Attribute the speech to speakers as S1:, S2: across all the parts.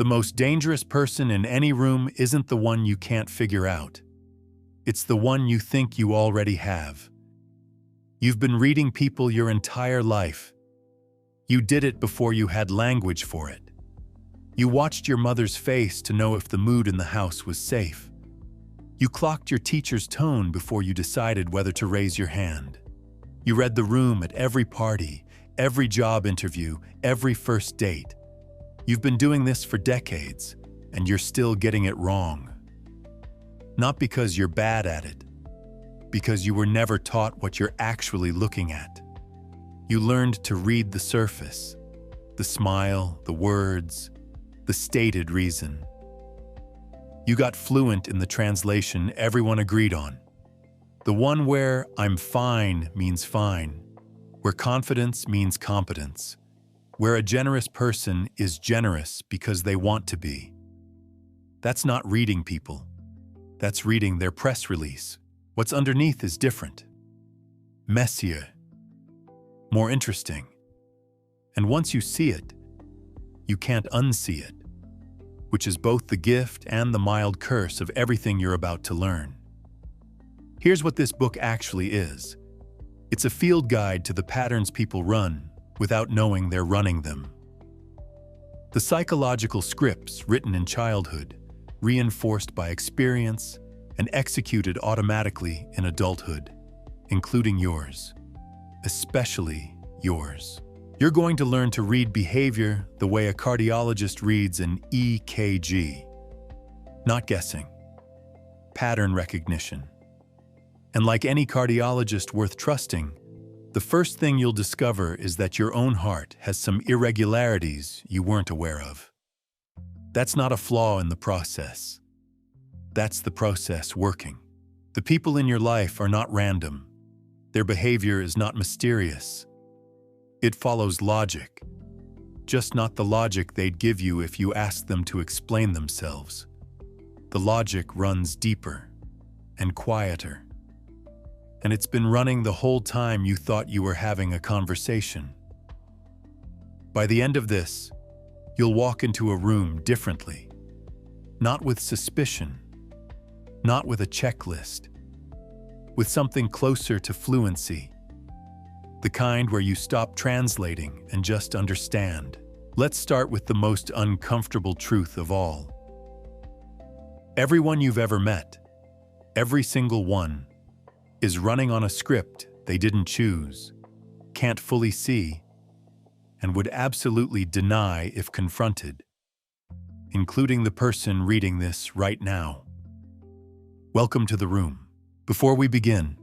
S1: The most dangerous person in any room isn't the one you can't figure out. It's the one you think you already have. You've been reading people your entire life. You did it before you had language for it. You watched your mother's face to know if the mood in the house was safe. You clocked your teacher's tone before you decided whether to raise your hand. You read the room at every party, every job interview, every first date. You've been doing this for decades, and you're still getting it wrong. Not because you're bad at it, because you were never taught what you're actually looking at. You learned to read the surface, the smile, the words, the stated reason. You got fluent in the translation everyone agreed on. The one where "I'm fine" means fine, where confidence means competence, where a generous person is generous because they want to be. That's not reading people. That's reading their press release. What's underneath is different. Messier. More interesting. And once you see it, you can't unsee it, which is both the gift and the mild curse of everything you're about to learn. Here's what this book actually is. It's a field guide to the patterns people run without knowing they're running them. The psychological scripts written in childhood, reinforced by experience, and executed automatically in adulthood, including yours, especially yours. You're going to learn to read behavior the way a cardiologist reads an EKG. Not guessing. Pattern recognition. And like any cardiologist worth trusting, the first thing you'll discover is that your own heart has some irregularities you weren't aware of. That's not a flaw in the process. That's the process working. The people in your life are not random. Their behavior is not mysterious. It follows logic, just not the logic they'd give you if you asked them to explain themselves. The logic runs deeper and quieter. And it's been running the whole time you thought you were having a conversation. By the end of this, you'll walk into a room differently. Not with suspicion, not with a checklist, with something closer to fluency. The kind where you stop translating and just understand. Let's start with the most uncomfortable truth of all. Everyone you've ever met, every single one, is running on a script they didn't choose, can't fully see, and would absolutely deny if confronted, including the person reading this right now. Welcome to the room. Before we begin,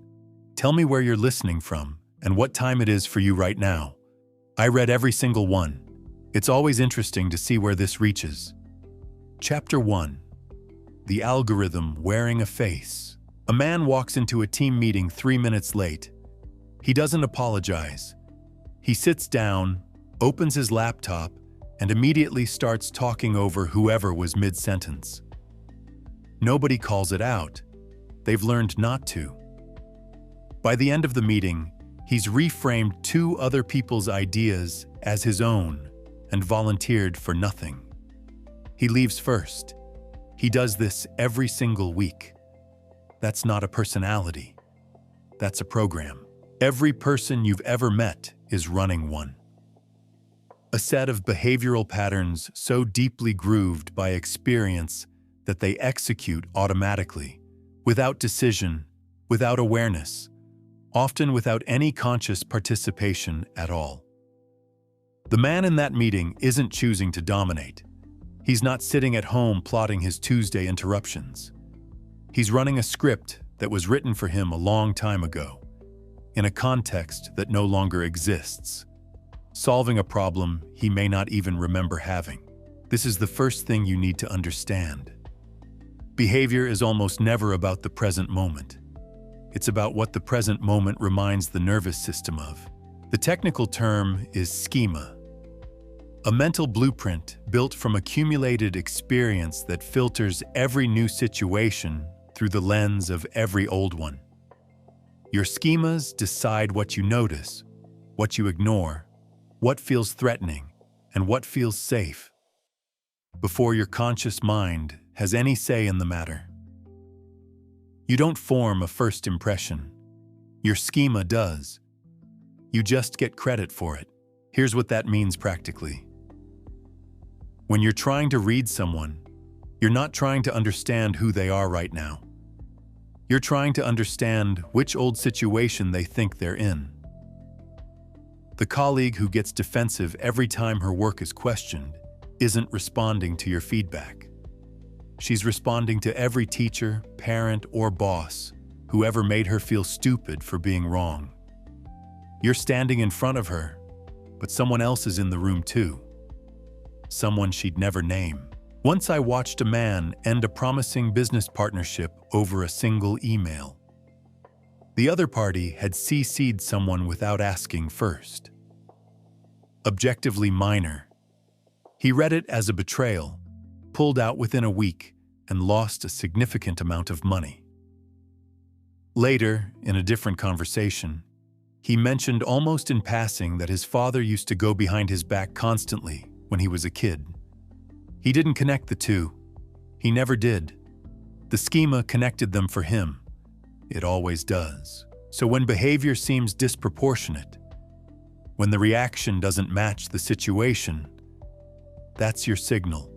S1: tell me where you're listening from and what time it is for you right now. I read every single one. It's always interesting to see where this reaches. Chapter 1. The Algorithm Wearing a Face. A man walks into a team meeting 3 minutes late. He doesn't apologize. He sits down, opens his laptop, and immediately starts talking over whoever was mid-sentence. Nobody calls it out. They've learned not to. By the end of the meeting, he's reframed 2 other people's ideas as his own and volunteered for nothing. He leaves first. He does this every single week. That's not a personality. That's a program. Every person you've ever met is running one. A set of behavioral patterns so deeply grooved by experience that they execute automatically, without decision, without awareness, often without any conscious participation at all. The man in that meeting isn't choosing to dominate. He's not sitting at home plotting his Tuesday interruptions. He's running a script that was written for him a long time ago, in a context that no longer exists, solving a problem he may not even remember having. This is the first thing you need to understand. Behavior is almost never about the present moment. It's about what the present moment reminds the nervous system of. The technical term is schema, a mental blueprint built from accumulated experience that filters every new situation through the lens of every old one. Your schemas decide what you notice, what you ignore, what feels threatening, and what feels safe. before your conscious mind has any say in the matter. You don't form a first impression. Your schema does. You just get credit for it. Here's what that means practically. When you're trying to read someone, you're not trying to understand who they are right now. You're trying to understand which old situation they think they're in. The colleague who gets defensive every time her work is questioned isn't responding to your feedback. She's responding to every teacher, parent, or boss who ever made her feel stupid for being wrong. You're standing in front of her, but someone else is in the room too. Someone she'd never name. Once I watched a man end a promising business partnership over a single email. The other party had CC'd someone without asking first. Objectively minor. He read it as a betrayal, pulled out within a week, and lost a significant amount of money. Later, in a different conversation, he mentioned almost in passing that his father used to go behind his back constantly when he was a kid. He didn't connect the two. He never did. The schema connected them for him. It always does. So when behavior seems disproportionate, when the reaction doesn't match the situation, that's your signal.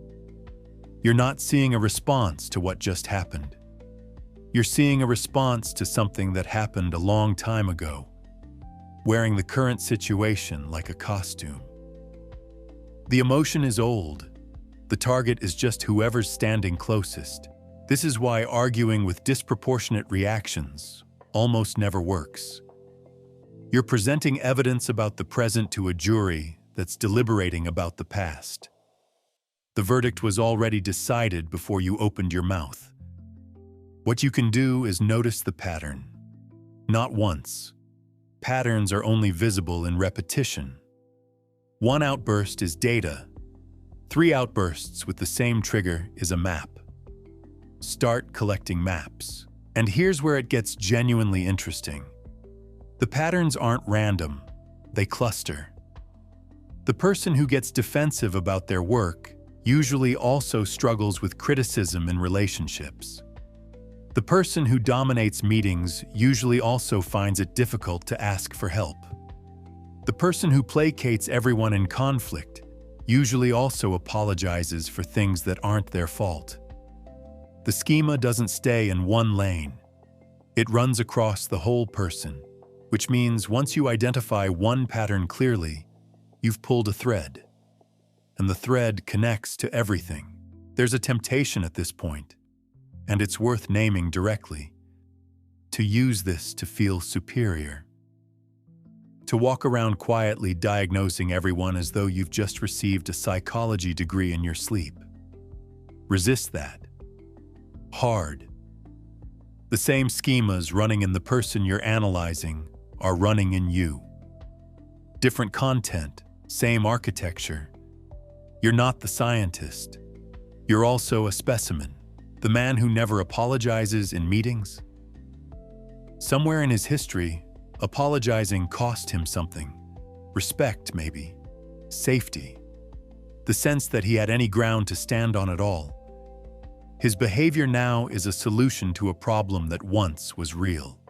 S1: You're not seeing a response to what just happened. You're seeing a response to something that happened a long time ago, wearing the current situation like a costume. The emotion is old. The target is just whoever's standing closest. This is why arguing with disproportionate reactions almost never works. You're presenting evidence about the present to a jury that's deliberating about the past. The verdict was already decided before you opened your mouth. What you can do is notice the pattern. Not once. Patterns are only visible in repetition. One outburst is data. 3 outbursts with the same trigger is a map. Start collecting maps. And here's where it gets genuinely interesting. The patterns aren't random. They cluster. The person who gets defensive about their work usually also struggles with criticism in relationships. The person who dominates meetings usually also finds it difficult to ask for help. The person who placates everyone in conflict usually also apologizes for things that aren't their fault. The schema doesn't stay in one lane. It runs across the whole person, which means once you identify one pattern clearly, you've pulled a thread. And the thread connects to everything. There's a temptation at this point, and it's worth naming directly, to use this to feel superior. To walk around quietly diagnosing everyone as though you've just received a psychology degree in your sleep. Resist that. Hard. The same schemas running in the person you're analyzing are running in you. Different content, same architecture. You're not the scientist. You're also a specimen. The man who never apologizes in meetings. Somewhere in his history, apologizing cost him something. Respect, maybe. Safety. The sense that he had any ground to stand on at all. His behavior now is a solution to a problem that once was real.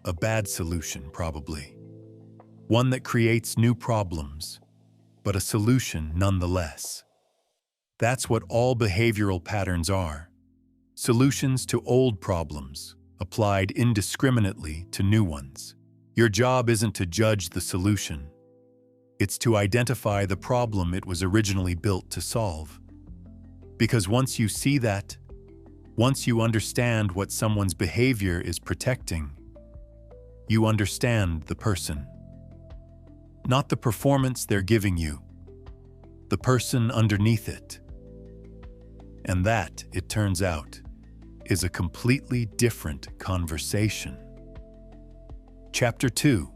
S1: A bad solution, probably. One that creates new problems, but a solution nonetheless. That's what all behavioral patterns are. Solutions to old problems, applied indiscriminately to new ones. Your job isn't to judge the solution. It's to identify the problem it was originally built to solve. Because once you see that, once you understand what someone's behavior is protecting, you understand the person. Not the performance they're giving you, the person underneath it. And that, it turns out, is a completely different conversation. Chapter 2.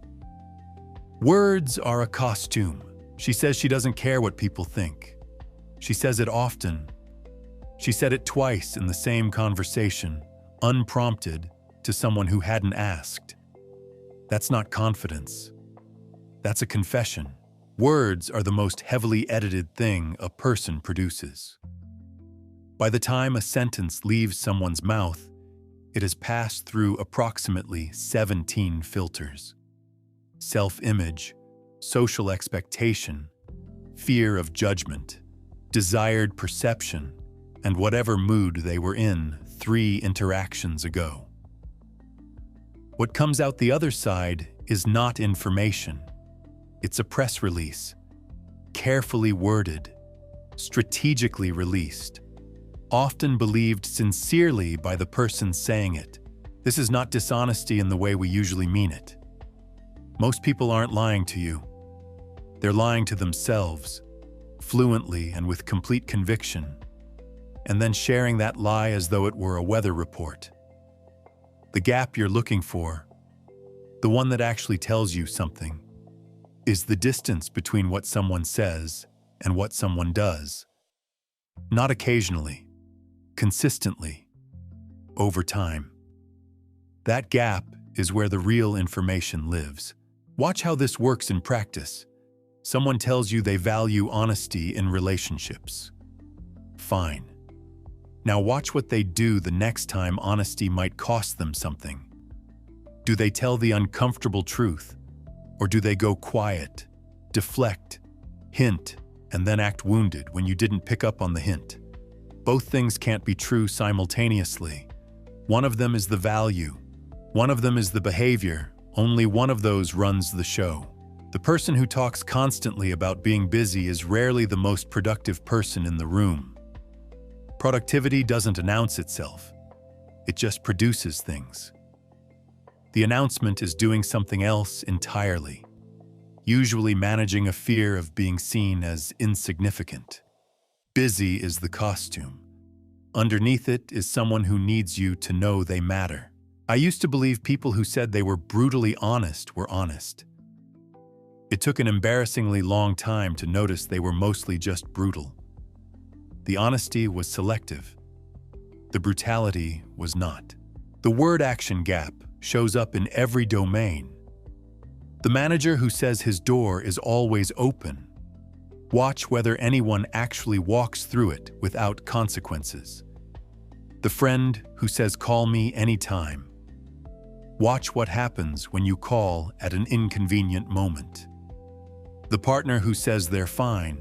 S1: Words are a costume. She says she doesn't care what people think. She says it often. She said it twice in the same conversation, unprompted, to someone who hadn't asked. That's not confidence. That's a confession. Words are the most heavily edited thing a person produces. By the time a sentence leaves someone's mouth, it has passed through approximately 17 filters. Self-image, social expectation, fear of judgment, desired perception, and whatever mood they were in 3 interactions ago. What comes out the other side is not information. It's a press release, carefully worded, strategically released, often believed sincerely by the person saying it. This is not dishonesty in the way we usually mean it. Most people aren't lying to you. They're lying to themselves, fluently and with complete conviction, and then sharing that lie as though it were a weather report. The gap you're looking for, the one that actually tells you something, is the distance between what someone says and what someone does. Not occasionally, consistently, over time. That gap is where the real information lives. Watch how this works in practice. Someone tells you they value honesty in relationships. Fine. Now watch what they do the next time honesty might cost them something. Do they tell the uncomfortable truth? Or do they go quiet, deflect, hint, and then act wounded when you didn't pick up on the hint? Both things can't be true simultaneously. One of them is the value. One of them is the behavior. Only one of those runs the show. The person who talks constantly about being busy is rarely the most productive person in the room. Productivity doesn't announce itself. It just produces things. The announcement is doing something else entirely, usually managing a fear of being seen as insignificant. Busy is the costume. Underneath it is someone who needs you to know they matter. I used to believe people who said they were brutally honest were honest. It took an embarrassingly long time to notice they were mostly just brutal. The honesty was selective. The brutality was not. The word-action gap shows up in every domain. The manager who says his door is always open. Watch whether anyone actually walks through it without consequences. The friend who says, "Call me anytime." Watch what happens when you call at an inconvenient moment. The partner who says they're fine.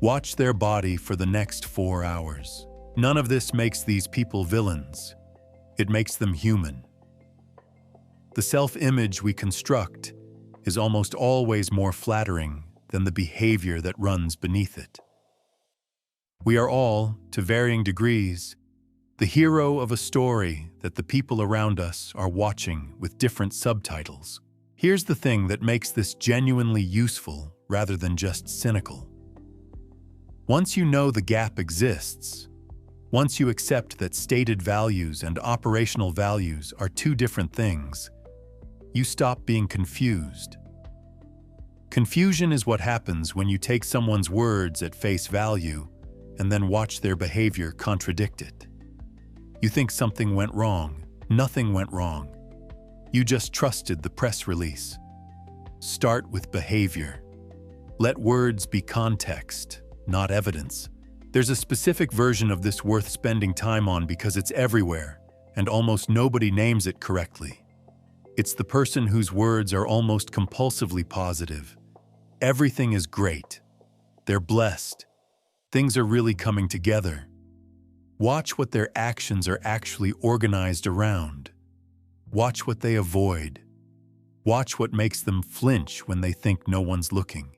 S1: Watch their body for the next 4 hours. None of this makes these people villains. It makes them human. The self-image we construct is almost always more flattering than the behavior that runs beneath it. We are all, to varying degrees, the hero of a story that the people around us are watching with different subtitles. Here's the thing that makes this genuinely useful rather than just cynical. Once you know the gap exists, once you accept that stated values and operational values are 2 different things, you stop being confused. Confusion is what happens when you take someone's words at face value and then watch their behavior contradict it. You think something went wrong. Nothing went wrong. You just trusted the press release. Start with behavior. Let words be context, not evidence. There's a specific version of this worth spending time on because it's everywhere, and almost nobody names it correctly. It's the person whose words are almost compulsively positive. Everything is great. They're blessed. Things are really coming together. Watch what their actions are actually organized around. Watch what they avoid. Watch what makes them flinch when they think no one's looking.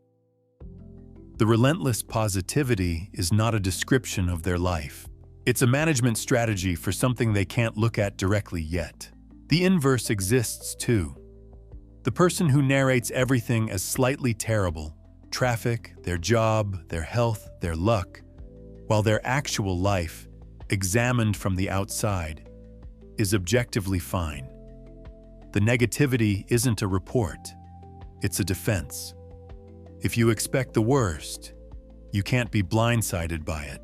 S1: The relentless positivity is not a description of their life. It's a management strategy for something they can't look at directly yet. The inverse exists too. The person who narrates everything as slightly terrible, traffic, their job, their health, their luck, while their actual life, examined from the outside, is objectively fine. The negativity isn't a report, it's a defense. If you expect the worst, you can't be blindsided by it.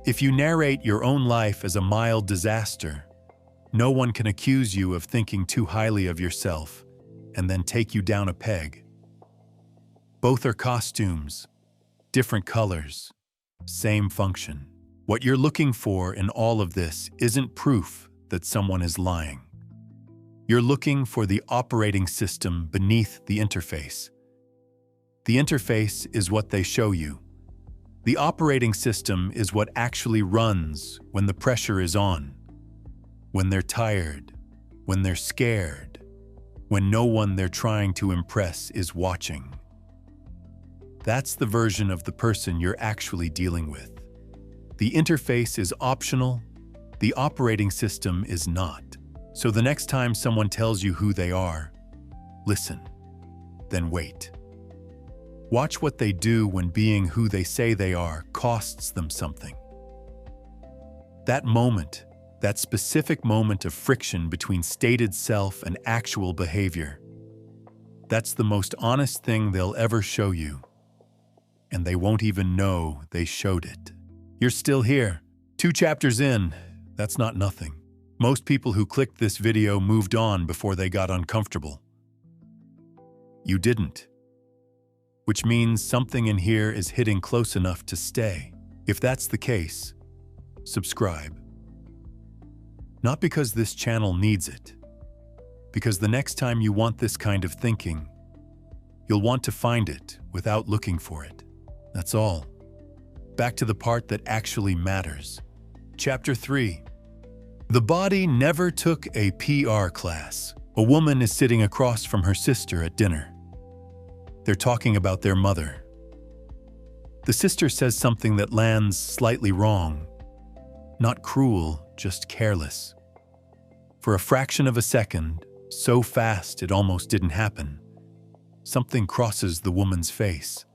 S1: If you narrate your own life as a mild disaster, no one can accuse you of thinking too highly of yourself and then take you down a peg. Both are costumes, different colors, same function. What you're looking for in all of this isn't proof that someone is lying. You're looking for the operating system beneath the interface. The interface is what they show you. The operating system is what actually runs when the pressure is on, when they're tired, when they're scared, when no one they're trying to impress is watching. That's the version of the person you're actually dealing with. The interface is optional, the operating system is not. So the next time someone tells you who they are, listen, then wait. Watch what they do when being who they say they are costs them something. That moment, that specific moment of friction between stated self and actual behavior, that's the most honest thing they'll ever show you. And they won't even know they showed it. You're still here. 2 chapters in, that's not nothing. Most people who clicked this video moved on before they got uncomfortable. You didn't. Which means something in here is hitting close enough to stay. If that's the case, subscribe. Not because this channel needs it, because the next time you want this kind of thinking, you'll want to find it without looking for it. That's all. Back to the part that actually matters. Chapter 3. The body never took a PR class. A woman is sitting across from her sister at dinner. They're talking about their mother. The sister says something that lands slightly wrong. Not cruel, just careless. For a fraction of a second, so fast it almost didn't happen, something crosses the woman's face.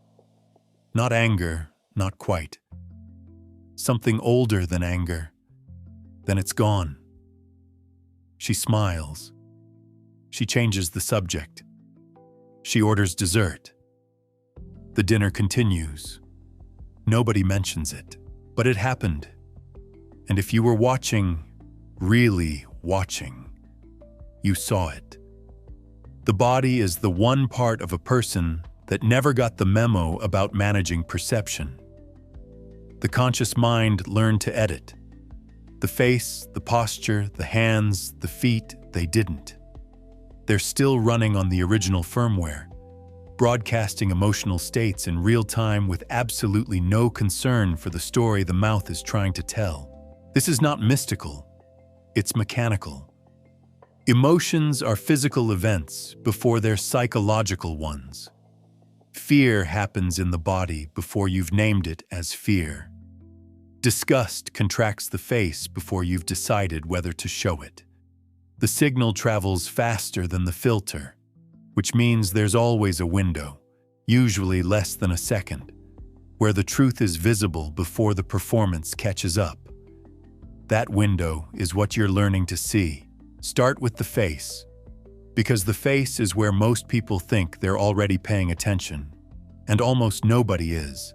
S1: Not anger, not quite. Something older than anger. Then it's gone. She smiles. She changes the subject. She orders dessert. The dinner continues. Nobody mentions it, but it happened. And if you were watching, really watching, you saw it. The body is the one part of a person that never got the memo about managing perception. The conscious mind learned to edit. The face, the posture, the hands, the feet, they didn't. They're still running on the original firmware, broadcasting emotional states in real time with absolutely no concern for the story the mouth is trying to tell. This is not mystical, it's mechanical. Emotions are physical events before they're psychological ones. Fear happens in the body before you've named it as fear. Disgust contracts the face before you've decided whether to show it. The signal travels faster than the filter, which means there's always a window, usually less than a second, where the truth is visible before the performance catches up. That window is what you're learning to see. Start with the face, because the face is where most people think they're already paying attention, and almost nobody is.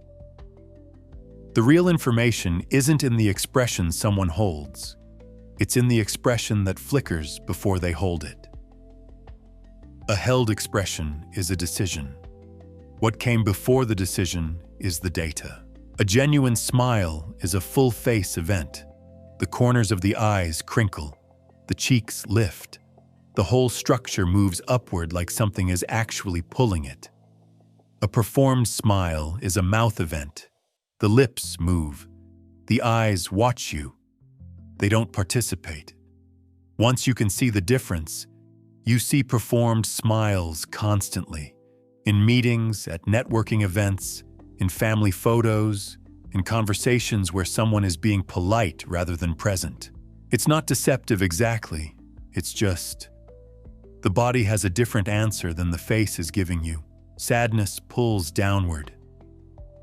S1: The real information isn't in the expression someone holds. It's in the expression that flickers before they hold it. A held expression is a decision. What came before the decision is the data. A genuine smile is a full-face event. The corners of the eyes crinkle. The cheeks lift. The whole structure moves upward like something is actually pulling it. A performed smile is a mouth event. The lips move. The eyes watch you. They don't participate. Once you can see the difference, you see performed smiles constantly. In meetings, at networking events, in family photos, in conversations where someone is being polite rather than present. It's not deceptive exactly. It's just the body has a different answer than the face is giving you. Sadness pulls downward.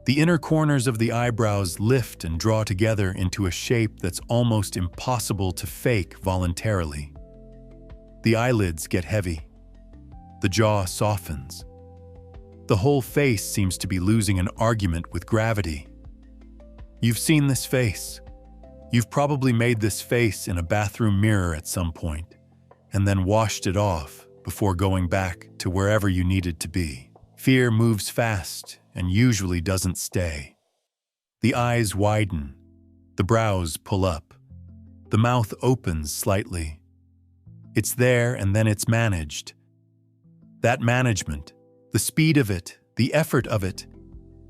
S1: The inner corners of the eyebrows lift and draw together into a shape that's almost impossible to fake voluntarily. The eyelids get heavy. The jaw softens. The whole face seems to be losing an argument with gravity. You've seen this face. You've probably made this face in a bathroom mirror at some point, and then washed it off before going back to wherever you needed to be. Fear moves fast and usually doesn't stay. The eyes widen. The brows pull up. The mouth opens slightly. It's there and then it's managed. That management, the speed of it, the effort of it,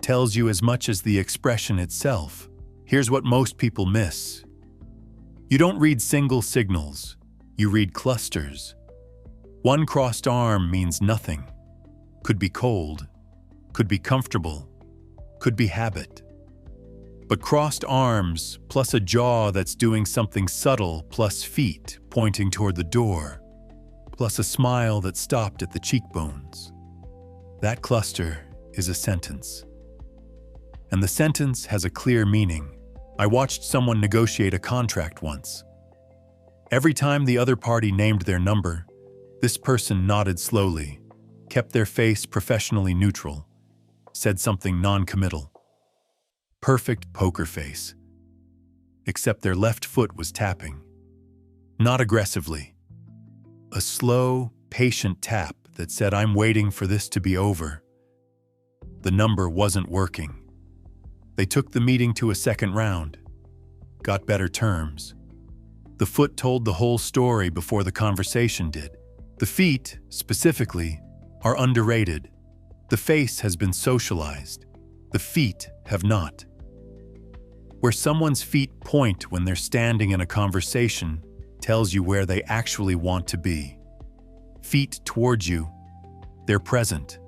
S1: tells you as much as the expression itself. Here's what most people miss. You don't read single signals, you read clusters. One crossed arm means nothing. Could be cold, could be comfortable, could be habit. But crossed arms plus a jaw that's doing something subtle plus feet pointing toward the door, plus a smile that stopped at the cheekbones. That cluster is a sentence. And the sentence has a clear meaning. I watched someone negotiate a contract once. Every time the other party named their number, this person nodded slowly, kept their face professionally neutral, said something non-committal. Perfect poker face. Except their left foot was tapping. Not aggressively. A slow, patient tap that said, "I'm waiting for this to be over." The number wasn't working. They took the meeting to a second round, got better terms. The foot told the whole story before the conversation did. The feet, specifically, are underrated. The face has been socialized. The feet have not. Where someone's feet point when they're standing in a conversation tells you where they actually want to be. Feet towards you, they're present.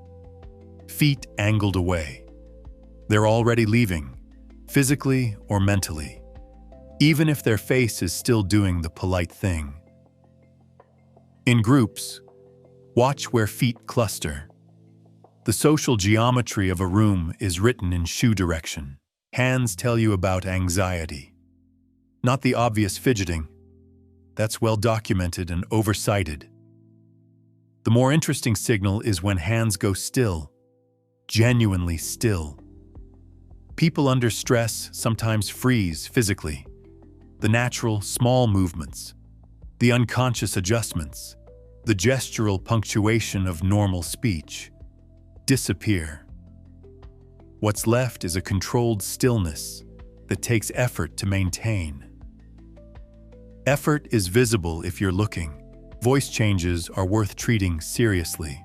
S1: Feet angled away. They're already leaving, physically or mentally, even if their face is still doing the polite thing. In groups, watch where feet cluster. The social geometry of a room is written in shoe direction. Hands tell you about anxiety. Not the obvious fidgeting. That's well documented and oversighted. The more interesting signal is when hands go still, genuinely still. People under stress sometimes freeze physically. The natural, small movements, the unconscious adjustments, the gestural punctuation of normal speech disappear. What's left is a controlled stillness that takes effort to maintain. Effort is visible if you're looking. Voice changes are worth treating seriously.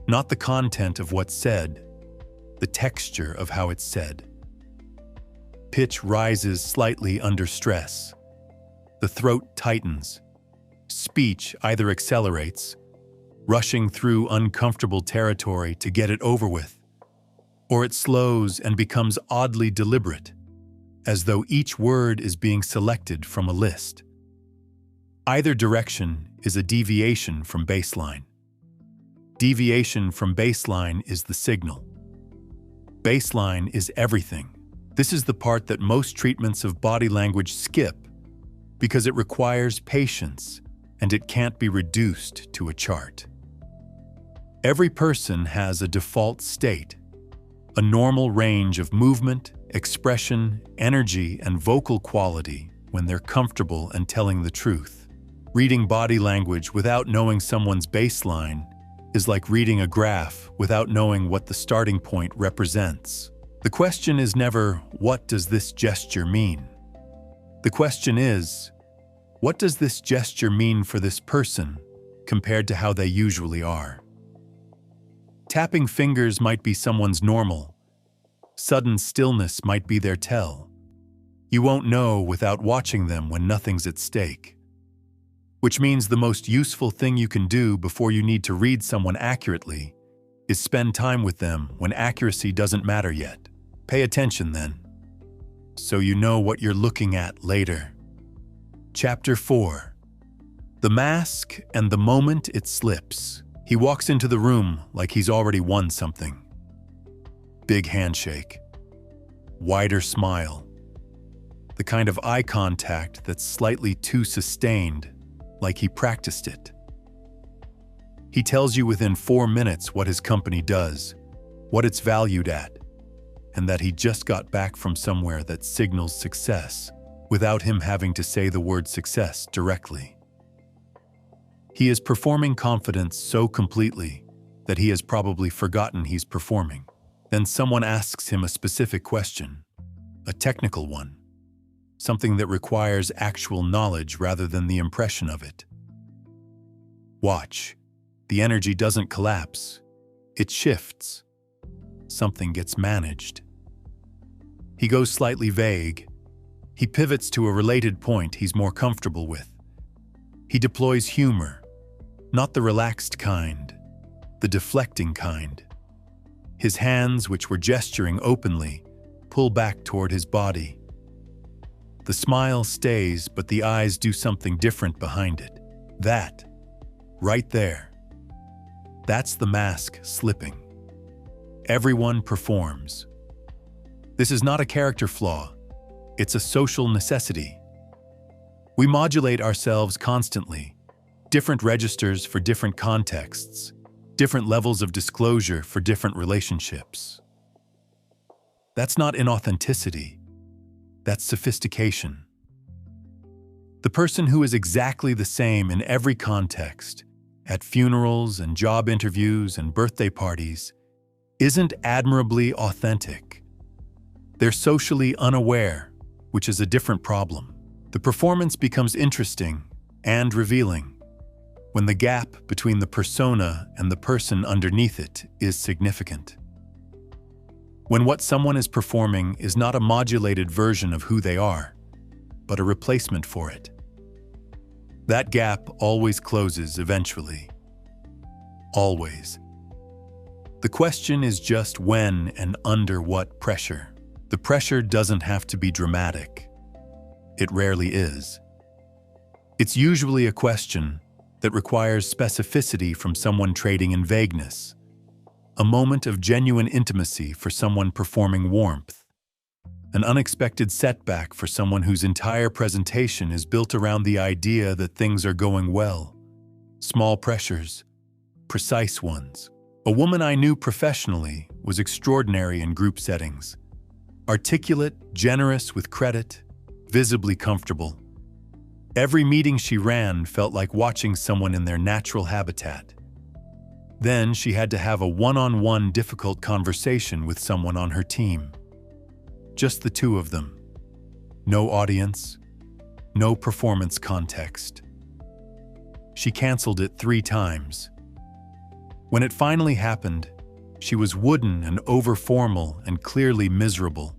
S1: Not the content of what's said, the texture of how it's said. Pitch rises slightly under stress. The throat tightens. Speech either accelerates, rushing through uncomfortable territory to get it over with, or it slows and becomes oddly deliberate, as though each word is being selected from a list. Either direction is a deviation from baseline. Deviation from baseline is the signal. Baseline is everything. This is the part that most treatments of body language skip because it requires patience and it can't be reduced to a chart. Every person has a default state, a normal range of movement, expression, energy, and vocal quality when they're comfortable and telling the truth. Reading body language without knowing someone's baseline is like reading a graph without knowing what the starting point represents. The question is never, what does this gesture mean? The question is, what does this gesture mean for this person compared to how they usually are? Tapping fingers might be someone's normal. Sudden stillness might be their tell. You won't know without watching them when nothing's at stake. Which means the most useful thing you can do before you need to read someone accurately is spend time with them when accuracy doesn't matter yet. Pay attention then, so you know what you're looking at later. Chapter 4. The mask and the moment it slips. He walks into the room like he's already won something. Big handshake. Wider smile. The kind of eye contact that's slightly too sustained, like he practiced it. He tells you within 4 minutes what his company does, what it's valued at, and that he just got back from somewhere that signals success without him having to say the word success directly. He is performing confidence so completely that he has probably forgotten he's performing. Then someone asks him a specific question, a technical one. something that requires actual knowledge rather than the impression of it. Watch. The energy doesn't collapse. It shifts. Something gets managed. He goes slightly vague. He pivots to a related point he's more comfortable with. He deploys humor, not the relaxed kind, the deflecting kind. His hands, which were gesturing openly, pull back toward his body. The smile stays, but the eyes do something different behind it. That, right there, that's the mask slipping. Everyone performs. This is not a character flaw. It's a social necessity. We modulate ourselves constantly, different registers for different contexts, different levels of disclosure for different relationships. That's not inauthenticity. That's sophistication. The person who is exactly the same in every context, at funerals and job interviews and birthday parties, isn't admirably authentic. They're socially unaware, which is a different problem. The performance becomes interesting and revealing when the gap between the persona and the person underneath it is significant. When what someone is performing is not a modulated version of who they are, but a replacement for it. That gap always closes eventually. Always. The question is just when and under what pressure. The pressure doesn't have to be dramatic. It rarely is. It's usually a question that requires specificity from someone trading in vagueness, a moment of genuine intimacy for someone performing warmth, an unexpected setback for someone whose entire presentation is built around the idea that things are going well, small pressures, precise ones. A woman I knew professionally was extraordinary in group settings, articulate, generous with credit, visibly comfortable. Every meeting she ran felt like watching someone in their natural habitat. Then she had to have a one-on-one difficult conversation with someone on her team. Just the two of them. No audience, no performance context. She canceled it 3 times. When it finally happened, she was wooden and over-formal and clearly miserable.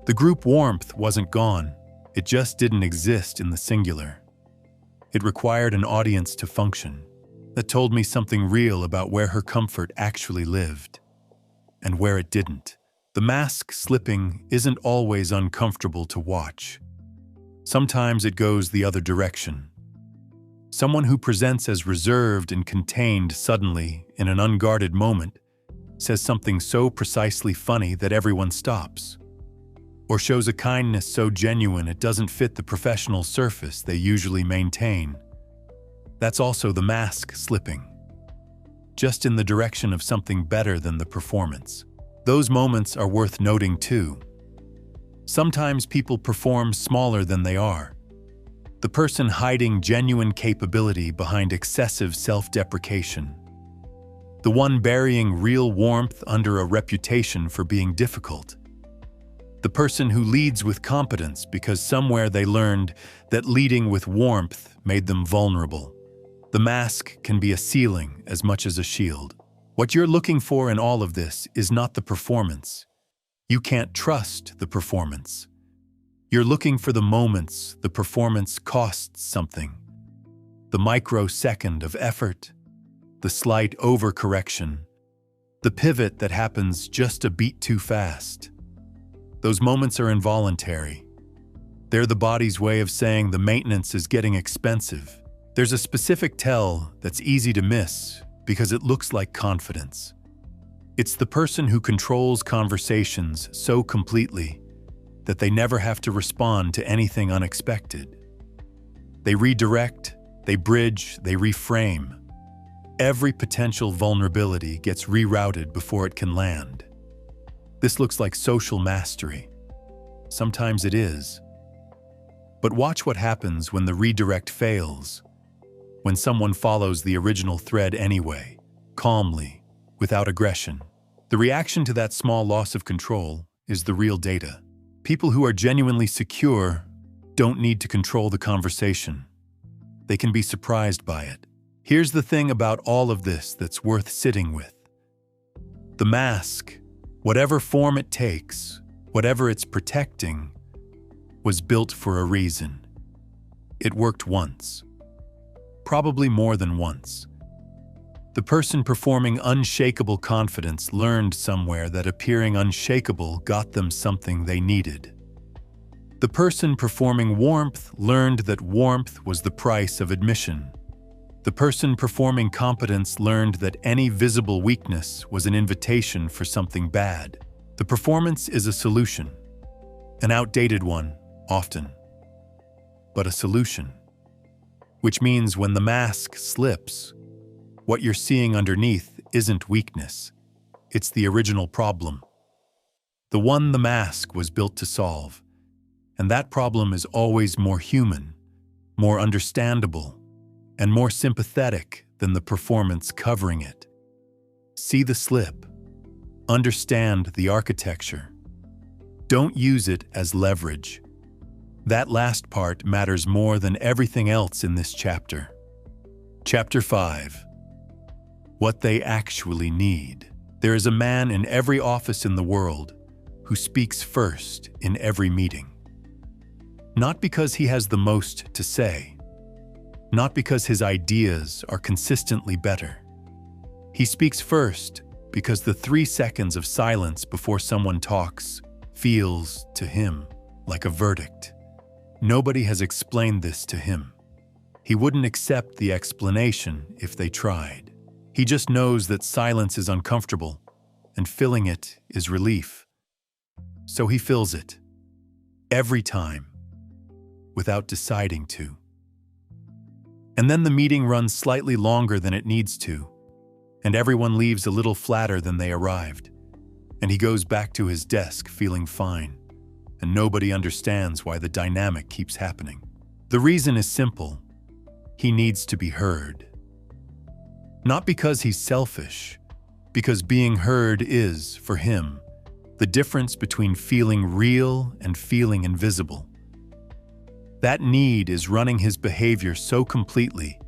S1: The group warmth wasn't gone. It just didn't exist in the singular. It required an audience to function. That told me something real about where her comfort actually lived, and where it didn't. The mask slipping isn't always uncomfortable to watch. Sometimes it goes the other direction. Someone who presents as reserved and contained suddenly, in an unguarded moment, says something so precisely funny that everyone stops, or shows a kindness so genuine it doesn't fit the professional surface they usually maintain. That's also the mask slipping, just in the direction of something better than the performance. Those moments are worth noting too. Sometimes people perform smaller than they are. The person hiding genuine capability behind excessive self-deprecation. The one burying real warmth under a reputation for being difficult. The person who leads with competence because somewhere they learned that leading with warmth made them vulnerable. The mask can be a ceiling as much as a shield. What you're looking for in all of this is not the performance. You can't trust the performance. You're looking for the moments the performance costs something. The microsecond of effort, the slight overcorrection, the pivot that happens just a beat too fast. Those moments are involuntary. They're the body's way of saying the maintenance is getting expensive. There's a specific tell that's easy to miss because it looks like confidence. It's the person who controls conversations so completely that they never have to respond to anything unexpected. They redirect, they bridge, they reframe. Every potential vulnerability gets rerouted before it can land. This looks like social mastery. Sometimes it is. But watch what happens when the redirect fails. When someone follows the original thread anyway, calmly, without aggression. The reaction to that small loss of control is the real data. People who are genuinely secure don't need to control the conversation. They can be surprised by it. Here's the thing about all of this that's worth sitting with. The mask, whatever form it takes, whatever it's protecting, was built for a reason. It worked once. Probably more than once. The person performing unshakable confidence learned somewhere that appearing unshakable got them something they needed. The person performing warmth learned that warmth was the price of admission. The person performing competence learned that any visible weakness was an invitation for something bad. The performance is a solution. An outdated one, often. But a solution. Which means when the mask slips, what you're seeing underneath isn't weakness. It's the original problem. The one the mask was built to solve. And that problem is always more human, more understandable, and more sympathetic than the performance covering it. See the slip. Understand the architecture. Don't use it as leverage. That last part matters more than everything else in this chapter. Chapter 5. What they actually need. There is a man in every office in the world who speaks first in every meeting. Not because he has the most to say, not because his ideas are consistently better. He speaks first because the 3 seconds of silence before someone talks feels, to him, like a verdict. Nobody has explained this to him. He wouldn't accept the explanation if they tried. He just knows that silence is uncomfortable, and filling it is relief. So he fills it. Every time. Without deciding to. And then the meeting runs slightly longer than it needs to, and everyone leaves a little flatter than they arrived, and he goes back to his desk feeling fine, and nobody understands why the dynamic keeps happening. The reason is simple. He needs to be heard. Not because he's selfish, because being heard is, for him, the difference between feeling real and feeling invisible. That need is running his behavior so completely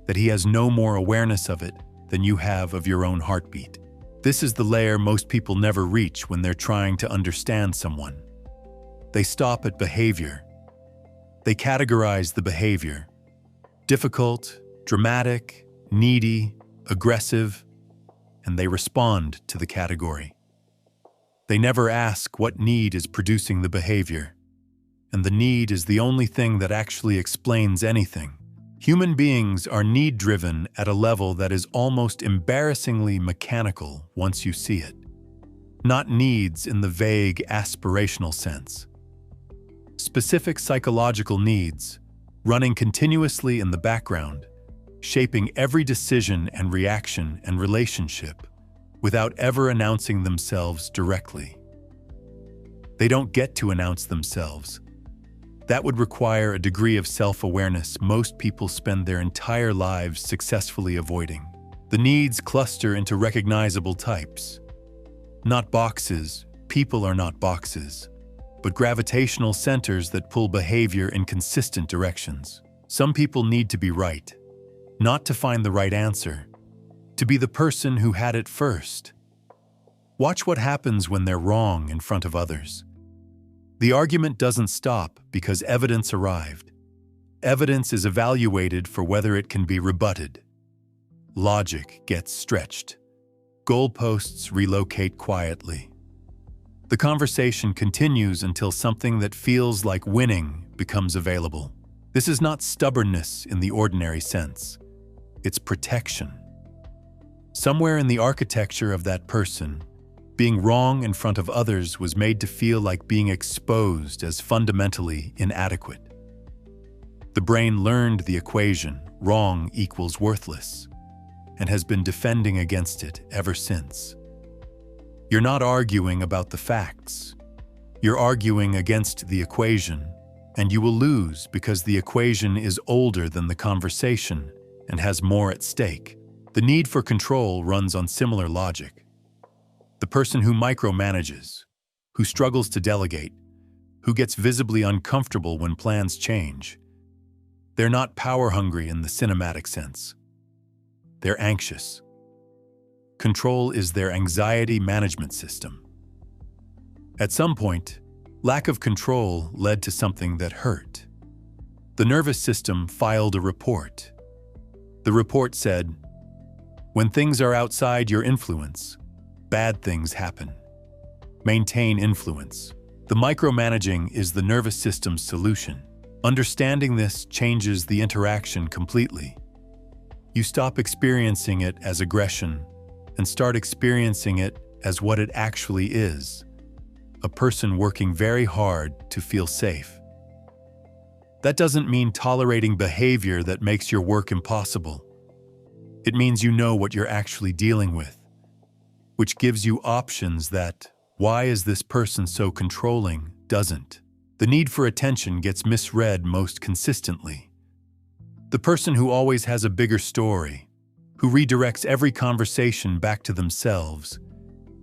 S1: that he has no more awareness of it than you have of your own heartbeat. This is the layer most people never reach when they're trying to understand someone. They stop at behavior. They categorize the behavior. Difficult, dramatic, needy, aggressive, and they respond to the category. They never ask what need is producing the behavior. And the need is the only thing that actually explains anything. Human beings are need-driven at a level that is almost embarrassingly mechanical once you see it. Not needs in the vague, aspirational sense. Specific psychological needs, running continuously in the background, shaping every decision and reaction and relationship, without ever announcing themselves directly. They don't get to announce themselves. That would require a degree of self-awareness most people spend their entire lives successfully avoiding. The needs cluster into recognizable types. Not boxes, people are not boxes, but gravitational centers that pull behavior in consistent directions. Some people need to be right, not to find the right answer, to be the person who had it first. Watch what happens when they're wrong in front of others. The argument doesn't stop because evidence arrived. Evidence is evaluated for whether it can be rebutted. Logic gets stretched. Goalposts relocate quietly. The conversation continues until something that feels like winning becomes available. This is not stubbornness in the ordinary sense. It's protection. Somewhere in the architecture of that person, being wrong in front of others was made to feel like being exposed as fundamentally inadequate. The brain learned the equation, wrong equals worthless, and has been defending against it ever since. You're not arguing about the facts. You're arguing against the equation, and you will lose because the equation is older than the conversation and has more at stake. The need for control runs on similar logic. The person who micromanages, who struggles to delegate, who gets visibly uncomfortable when plans change. They're not power-hungry in the cinematic sense. They're anxious. Control is their anxiety management system. At some point, lack of control led to something that hurt. The nervous system filed a report. The report said, "When things are outside your influence, bad things happen. Maintain influence." The micromanaging is the nervous system's solution. Understanding this changes the interaction completely. You stop experiencing it as aggression and start experiencing it as what it actually is: a person working very hard to feel safe. That doesn't mean tolerating behavior that makes your work impossible. It means you know what you're actually dealing with, which gives you options that, "Why is this person so controlling?" doesn't. The need for attention gets misread most consistently. The person who always has a bigger story, who redirects every conversation back to themselves,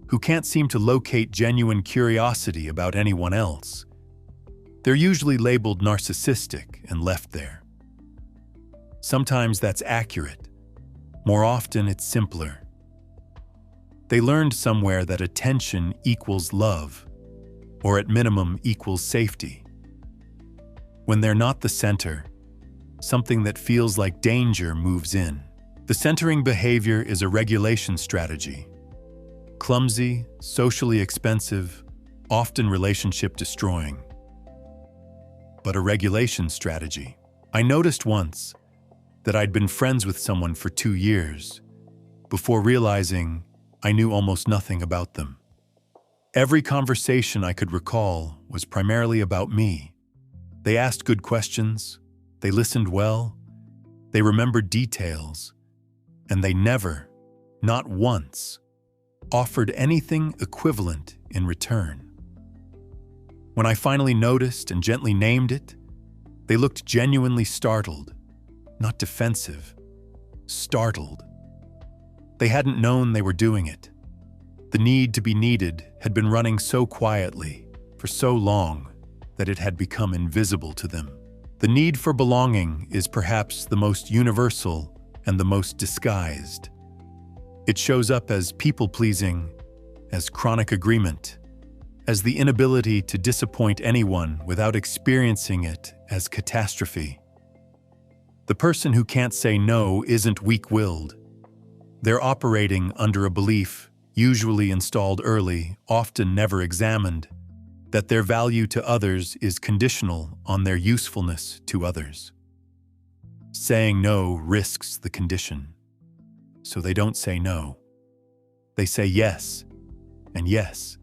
S1: who can't seem to locate genuine curiosity about anyone else. They're usually labeled narcissistic and left there. Sometimes that's accurate. More often, it's simpler. They learned somewhere that attention equals love, or at minimum equals safety. When they're not the center, something that feels like danger moves in. The centering behavior is a regulation strategy. Clumsy, socially expensive, often relationship-destroying. But a regulation strategy. I noticed once that I'd been friends with someone for 2 years before realizing I knew almost nothing about them. Every conversation I could recall was primarily about me. They asked good questions, they listened well, they remembered details, and they never, not once, offered anything equivalent in return. When I finally noticed and gently named it, they looked genuinely startled, not defensive, startled. They hadn't known they were doing it. The need to be needed had been running so quietly, for so long, that it had become invisible to them. The need for belonging is perhaps the most universal and the most disguised. It shows up as people-pleasing, as chronic agreement, as the inability to disappoint anyone without experiencing it as catastrophe. The person who can't say no isn't weak-willed. They're operating under a belief, usually installed early, often never examined, that their value to others is conditional on their usefulness to others. Saying no risks the condition, so they don't say no. They say yes, and yes,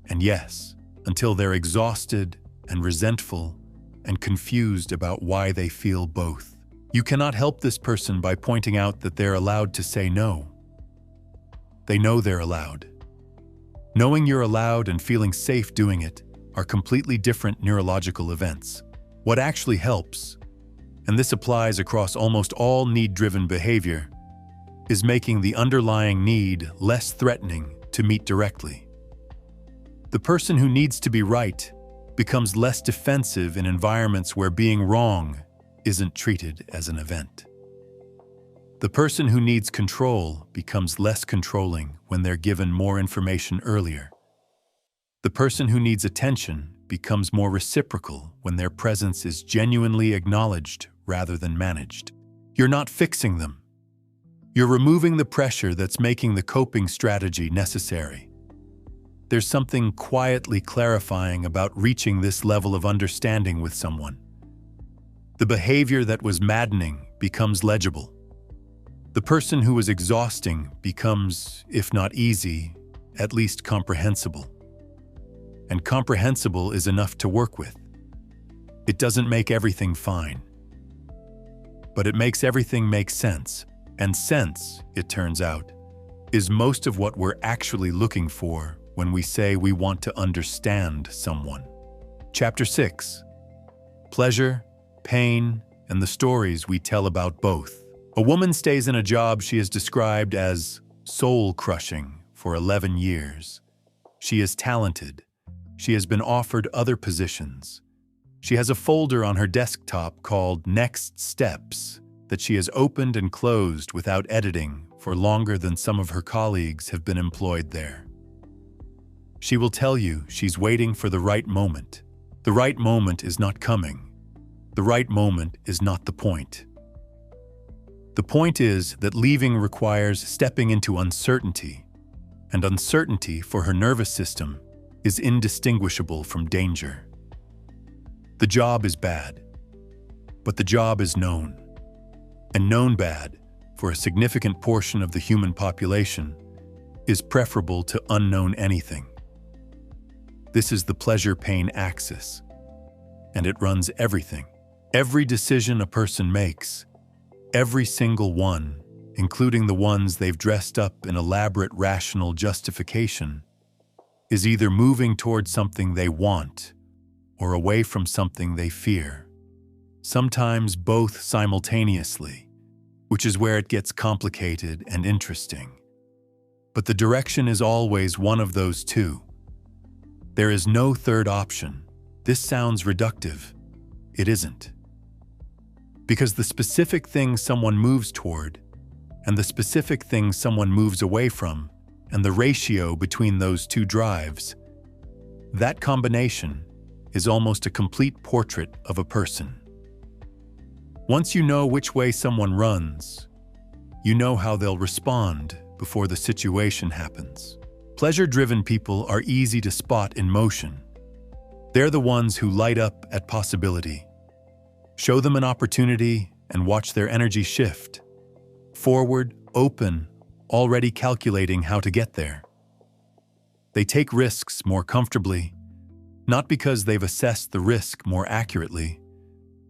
S1: and yes, until they're exhausted and resentful and confused about why they feel both. You cannot help this person by pointing out that they're allowed to say no. They know they're allowed. Knowing you're allowed and feeling safe doing it are completely different neurological events. What actually helps, and this applies across almost all need-driven behavior, is making the underlying need less threatening to meet directly. The person who needs to be right becomes less defensive in environments where being wrong isn't treated as an event. The person who needs control becomes less controlling when they're given more information earlier. The person who needs attention becomes more reciprocal when their presence is genuinely acknowledged rather than managed. You're not fixing them. You're removing the pressure that's making the coping strategy necessary. There's something quietly clarifying about reaching this level of understanding with someone. The behavior that was maddening becomes legible. The person who was exhausting becomes, if not easy, at least comprehensible. And comprehensible is enough to work with. It doesn't make everything fine, but it makes everything make sense. And sense, it turns out, is most of what we're actually looking for when we say we want to understand someone. Chapter 6. Pleasure, pain, and the stories we tell about both. A woman stays in a job she has described as soul-crushing for 11 years. She is talented, she has been offered other positions. She has a folder on her desktop called Next Steps that she has opened and closed without editing for longer than some of her colleagues have been employed there. She will tell you she's waiting for the right moment. The right moment is not coming. The right moment is not the point. The point is that leaving requires stepping into uncertainty, and uncertainty for her nervous system is indistinguishable from danger. The job is bad, but the job is known. And known bad, for a significant portion of the human population, is preferable to unknown anything. This is the pleasure-pain axis, and it runs everything. Every decision a person makes, every single one, including the ones they've dressed up in elaborate rational justification, is either moving toward something they want or away from something they fear. Sometimes both simultaneously, which is where it gets complicated and interesting. But the direction is always one of those two. There is no third option. This sounds reductive. It isn't. Because the specific thing someone moves toward, and the specific thing someone moves away from, and the ratio between those two drives, that combination is almost a complete portrait of a person. Once you know which way someone runs, you know how they'll respond before the situation happens. Pleasure-driven people are easy to spot in motion. They're the ones who light up at possibility. Show them an opportunity and watch their energy shift. Forward, open, already calculating how to get there. They take risks more comfortably, not because they've assessed the risk more accurately,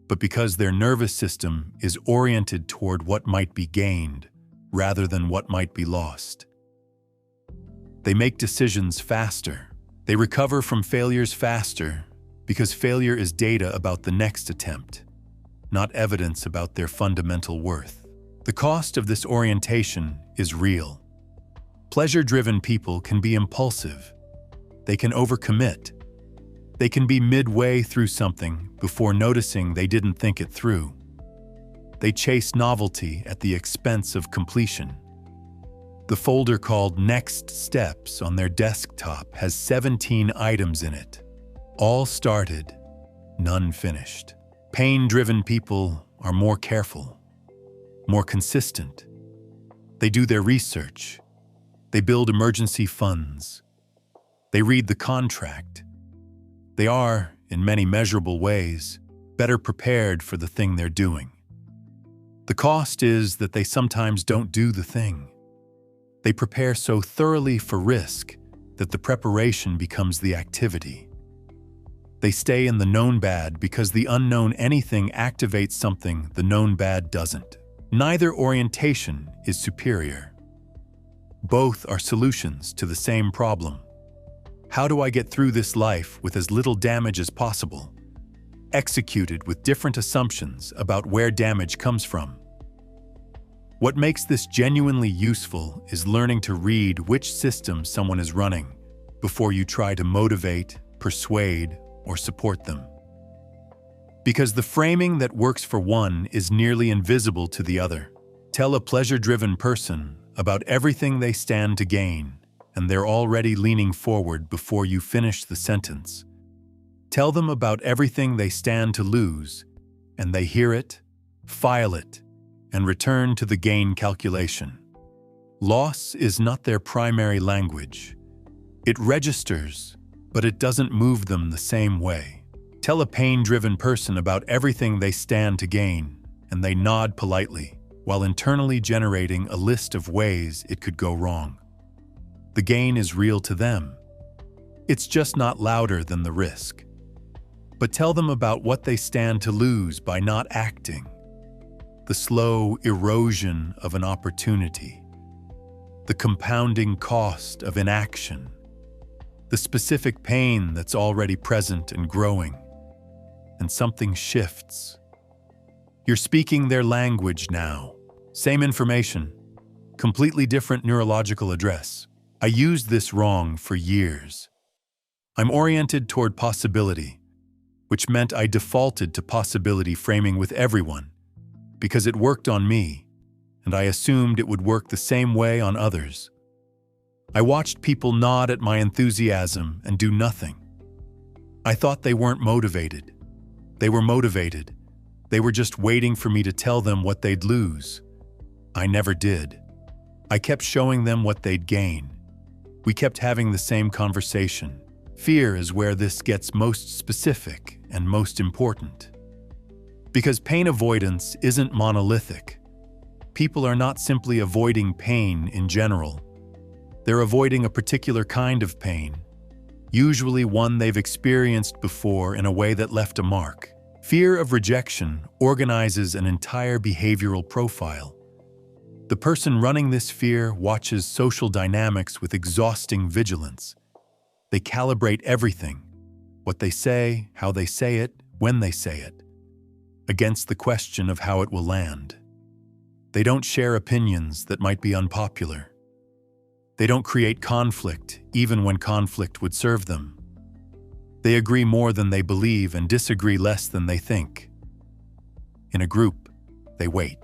S1: but because their nervous system is oriented toward what might be gained rather than what might be lost. They make decisions faster. They recover from failures faster because failure is data about the next attempt, not evidence about their fundamental worth. The cost of this orientation is real. Pleasure-driven people can be impulsive. They can overcommit. They can be midway through something before noticing they didn't think it through. They chase novelty at the expense of completion. The folder called Next Steps on their desktop has 17 items in it. All started, none finished. Pain-driven people are more careful, more consistent. They do their research. They build emergency funds. They read the contract. They are, in many measurable ways, better prepared for the thing they're doing. The cost is that they sometimes don't do the thing. They prepare so thoroughly for risk that the preparation becomes the activity. They stay in the known bad because the unknown anything activates something the known bad doesn't. Neither orientation is superior. Both are solutions to the same problem. How do I get through this life with as little damage as possible? Executed with different assumptions about where damage comes from. What makes this genuinely useful is learning to read which system someone is running before you try to motivate, persuade, or support them. Because the framing that works for one is nearly invisible to the other. Tell a pleasure-driven person about everything they stand to gain, and they're already leaning forward before you finish the sentence. Tell them about everything they stand to lose, and they hear it, file it, and return to the gain calculation. Loss is not their primary language. It registers, but it doesn't move them the same way. Tell a pain-driven person about everything they stand to gain, and they nod politely, while internally generating a list of ways it could go wrong. The gain is real to them. It's just not louder than the risk. But tell them about what they stand to lose by not acting. The slow erosion of an opportunity. The compounding cost of inaction. The specific pain that's already present and growing. And something shifts. You're speaking their language now. Same information, completely different neurological address. I used this wrong for years. I'm oriented toward possibility, which meant I defaulted to possibility framing with everyone, because it worked on me, and I assumed it would work the same way on others. I watched people nod at my enthusiasm and do nothing. I thought they weren't motivated. They were motivated. They were just waiting for me to tell them what they'd lose. I never did. I kept showing them what they'd gain. We kept having the same conversation. Fear is where this gets most specific and most important. Because pain avoidance isn't monolithic. People are not simply avoiding pain in general. They're avoiding a particular kind of pain, usually one they've experienced before in a way that left a mark. Fear of rejection organizes an entire behavioral profile. The person running this fear watches social dynamics with exhausting vigilance. They calibrate everything, what they say, how they say it, when they say it, against the question of how it will land. They don't share opinions that might be unpopular. They don't create conflict, even when conflict would serve them. They agree more than they believe and disagree less than they think. In a group, they wait.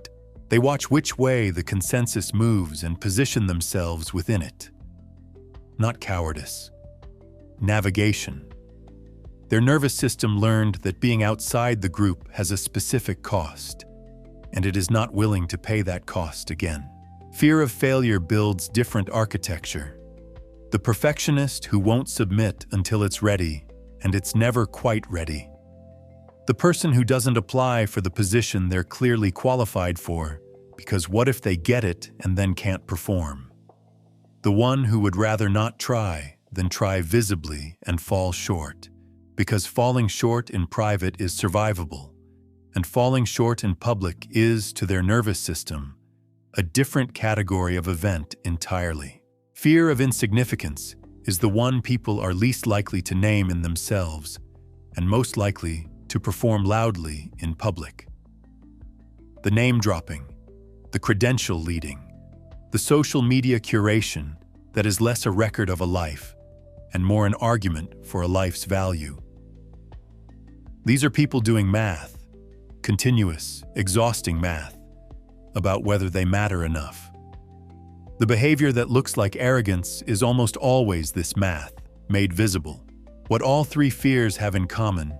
S1: They watch which way the consensus moves and position themselves within it. Not cowardice. Navigation. Their nervous system learned that being outside the group has a specific cost, and it is not willing to pay that cost again. Fear of failure builds different architecture. The perfectionist who won't submit until it's ready, and it's never quite ready. The person who doesn't apply for the position they're clearly qualified for, because what if they get it and then can't perform? The one who would rather not try than try visibly and fall short, because falling short in private is survivable, and falling short in public is, to their nervous system, a different category of event entirely. Fear of insignificance is the one people are least likely to name in themselves and most likely to perform loudly in public. The name-dropping, the credential leading, the social media curation that is less a record of a life and more an argument for a life's value. These are people doing math, continuous, exhausting math, about whether they matter enough. The behavior that looks like arrogance is almost always this math, made visible. What all three fears have in common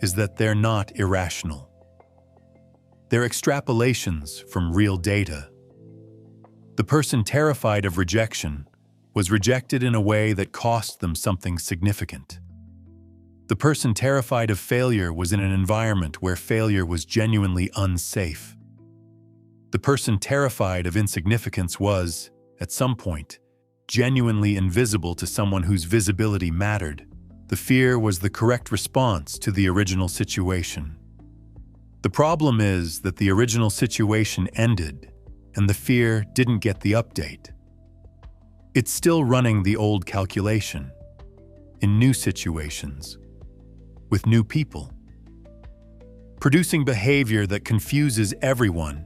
S1: is that they're not irrational. They're extrapolations from real data. The person terrified of rejection was rejected in a way that cost them something significant. The person terrified of failure was in an environment where failure was genuinely unsafe. The person terrified of insignificance was, at some point, genuinely invisible to someone whose visibility mattered. The fear was the correct response to the original situation. The problem is that the original situation ended, and the fear didn't get the update. It's still running the old calculation, in new situations, with new people, producing behavior that confuses everyone,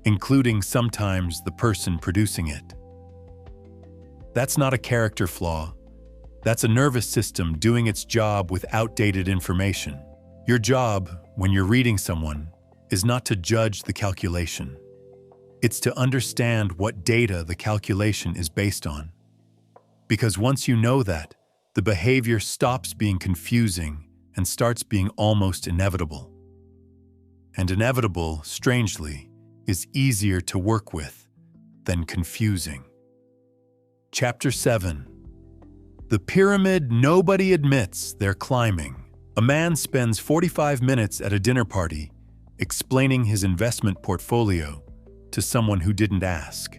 S1: including sometimes the person producing it. That's not a character flaw. That's a nervous system doing its job with outdated information. Your job, when you're reading someone, is not to judge the calculation. It's to understand what data the calculation is based on. Because once you know that, the behavior stops being confusing and starts being almost inevitable. And inevitable, strangely, is easier to work with than confusing. Chapter 7. The pyramid nobody admits they're climbing. A man spends 45 minutes at a dinner party explaining his investment portfolio to someone who didn't ask.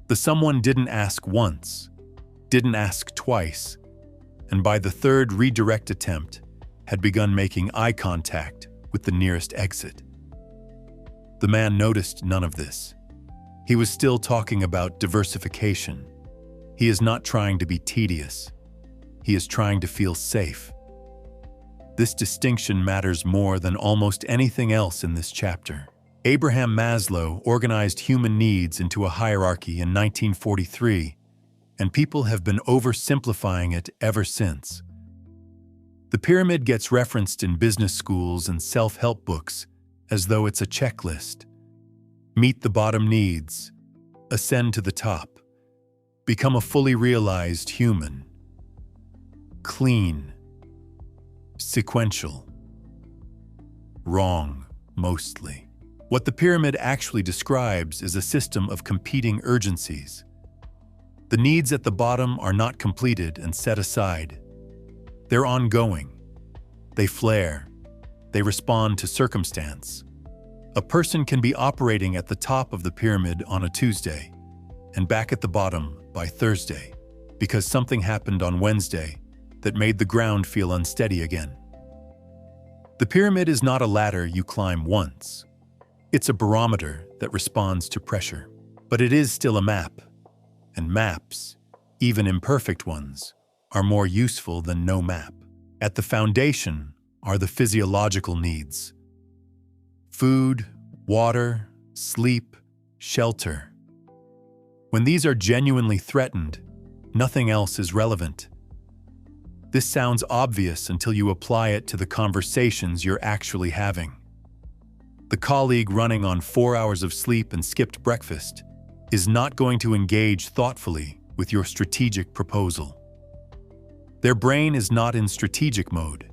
S1: The someone didn't ask once, didn't ask twice, and by the third redirect attempt had begun making eye contact with the nearest exit. The man noticed none of this. He was still talking about diversification. He is not trying to be tedious. He is trying to feel safe. This distinction matters more than almost anything else in this chapter. Abraham Maslow organized human needs into a hierarchy in 1943 and people have been oversimplifying it ever since. The pyramid gets referenced in business schools and self-help books as though it's a checklist. Meet the bottom needs, ascend to the top, become a fully realized human. Clean, sequential, wrong, mostly. What the pyramid actually describes is a system of competing urgencies. The needs at the bottom are not completed and set aside. They're ongoing. They flare. They respond to circumstance. A person can be operating at the top of the pyramid on a Tuesday and back at the bottom by Thursday because something happened on Wednesday that made the ground feel unsteady again. The pyramid is not a ladder you climb once. It's a barometer that responds to pressure. But it is still a map, and maps, even imperfect ones, are more useful than no map. At the foundation are the physiological needs: food, water, sleep, shelter. When these are genuinely threatened, nothing else is relevant. This sounds obvious until you apply it to the conversations you're actually having. The colleague running on 4 hours of sleep and skipped breakfast is not going to engage thoughtfully with your strategic proposal. Their brain is not in strategic mode.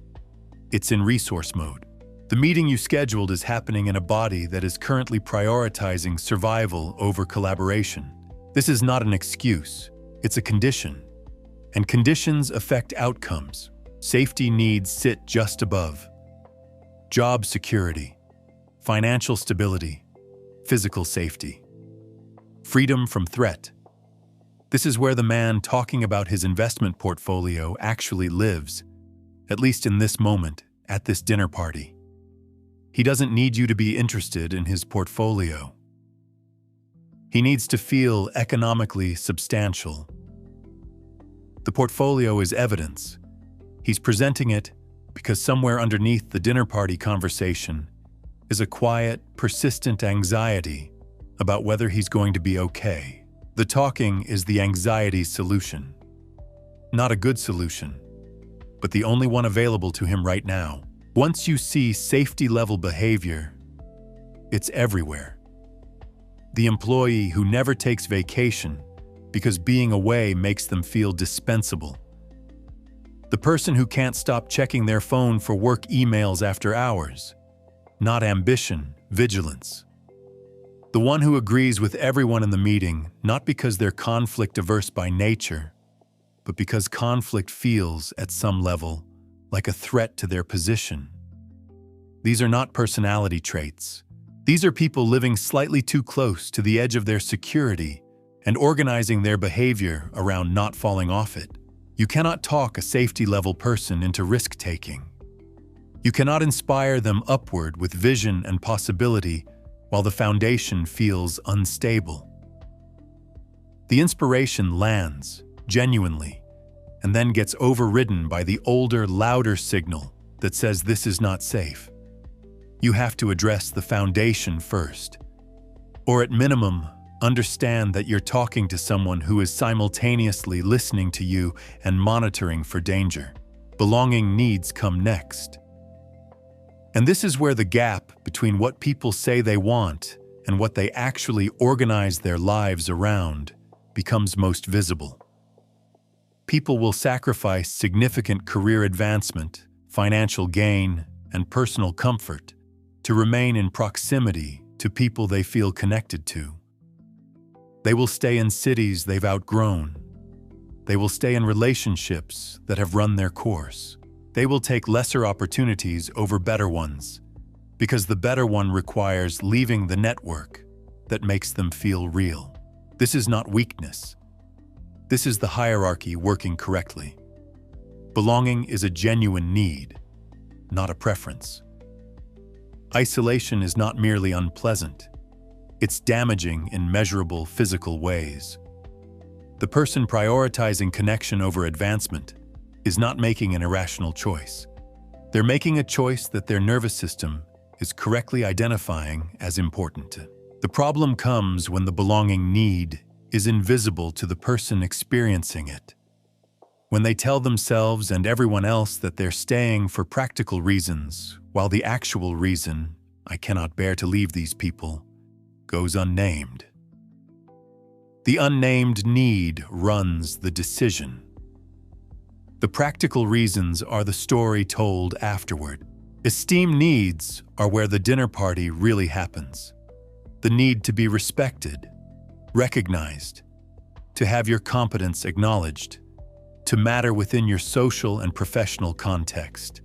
S1: It's in resource mode. The meeting you scheduled is happening in a body that is currently prioritizing survival over collaboration. This is not an excuse. It's a condition. And conditions affect outcomes. Safety needs sit just above. Job security, financial stability, physical safety, freedom from threat. This is where the man talking about his investment portfolio actually lives, at least in this moment, at this dinner party. He doesn't need you to be interested in his portfolio. He needs to feel economically substantial. The portfolio is evidence. He's presenting it because somewhere underneath the dinner party conversation is a quiet, persistent anxiety about whether he's going to be okay. The talking is the anxiety solution. Not a good solution, but the only one available to him right now. Once you see safety-level behavior, it's everywhere. The employee who never takes vacation because being away makes them feel dispensable. The person who can't stop checking their phone for work emails after hours. Not ambition, vigilance. The one who agrees with everyone in the meeting, not because they're conflict-averse by nature, but because conflict feels, at some level, like a threat to their position. These are not personality traits. These are people living slightly too close to the edge of their security and organizing their behavior around not falling off it. You cannot talk a safety-level person into risk-taking. You cannot inspire them upward with vision and possibility while the foundation feels unstable. The inspiration lands, genuinely, and then gets overridden by the older, louder signal that says this is not safe. You have to address the foundation first. Or at minimum, understand that you're talking to someone who is simultaneously listening to you and monitoring for danger. Belonging needs come next. And this is where the gap between what people say they want and what they actually organize their lives around becomes most visible. People will sacrifice significant career advancement, financial gain, and personal comfort to remain in proximity to people they feel connected to. They will stay in cities they've outgrown. They will stay in relationships that have run their course. They will take lesser opportunities over better ones, because the better one requires leaving the network that makes them feel real. This is not weakness. This is the hierarchy working correctly. Belonging is a genuine need, not a preference. Isolation is not merely unpleasant. It's damaging in measurable physical ways. The person prioritizing connection over advancement is not making an irrational choice. They're making a choice that their nervous system is correctly identifying as important. The problem comes when the belonging need is invisible to the person experiencing it. When they tell themselves and everyone else that they're staying for practical reasons, while the actual reason, "I cannot bear to leave these people," goes unnamed. The unnamed need runs the decision. The practical reasons are the story told afterward. Esteem needs are where the dinner party really happens. The need to be respected, recognized, to have your competence acknowledged, to matter within your social and professional context.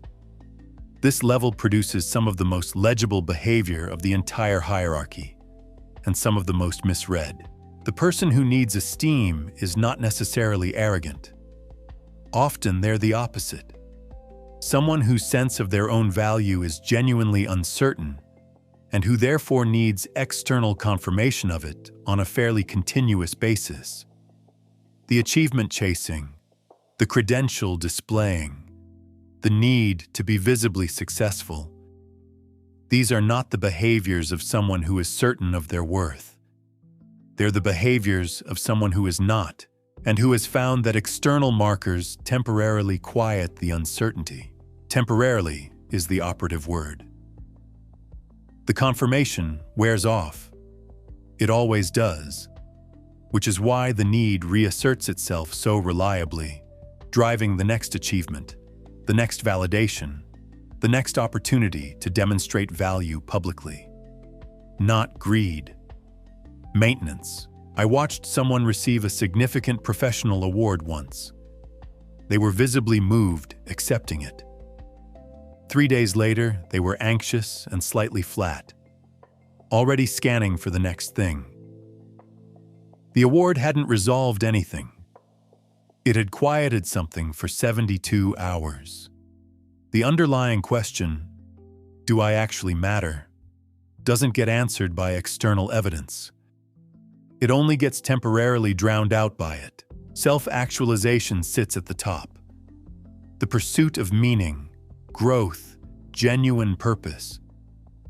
S1: This level produces some of the most legible behavior of the entire hierarchy, and some of the most misread. The person who needs esteem is not necessarily arrogant. Often they're the opposite. Someone whose sense of their own value is genuinely uncertain, and who therefore needs external confirmation of it on a fairly continuous basis. The achievement chasing, the credential displaying, the need to be visibly successful. These are not the behaviors of someone who is certain of their worth. They're the behaviors of someone who is not, and who has found that external markers temporarily quiet the uncertainty. Temporarily is the operative word. The confirmation wears off. It always does, which is why the need reasserts itself so reliably, driving the next achievement, the next validation, the next opportunity to demonstrate value publicly. Not greed. Maintenance. I watched someone receive a significant professional award once. They were visibly moved, accepting it. 3 days later, they were anxious and slightly flat, already scanning for the next thing. The award hadn't resolved anything. It had quieted something for 72 hours. The underlying question, "Do I actually matter?" doesn't get answered by external evidence. It only gets temporarily drowned out by it. Self-actualization sits at the top. The pursuit of meaning, growth, genuine purpose.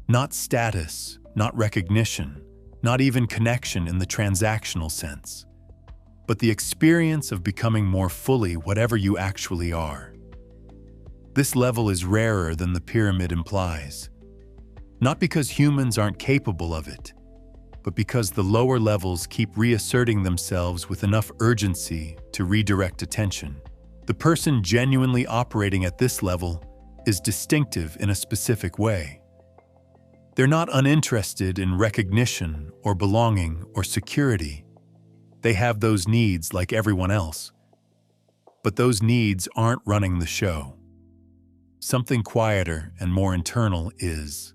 S1: Not status, not recognition, not even connection in the transactional sense, but the experience of becoming more fully whatever you actually are. This level is rarer than the pyramid implies. Not because humans aren't capable of it, but because the lower levels keep reasserting themselves with enough urgency to redirect attention. The person genuinely operating at this level is distinctive in a specific way. They're not uninterested in recognition or belonging or security. They have those needs like everyone else. But those needs aren't running the show. Something quieter and more internal is.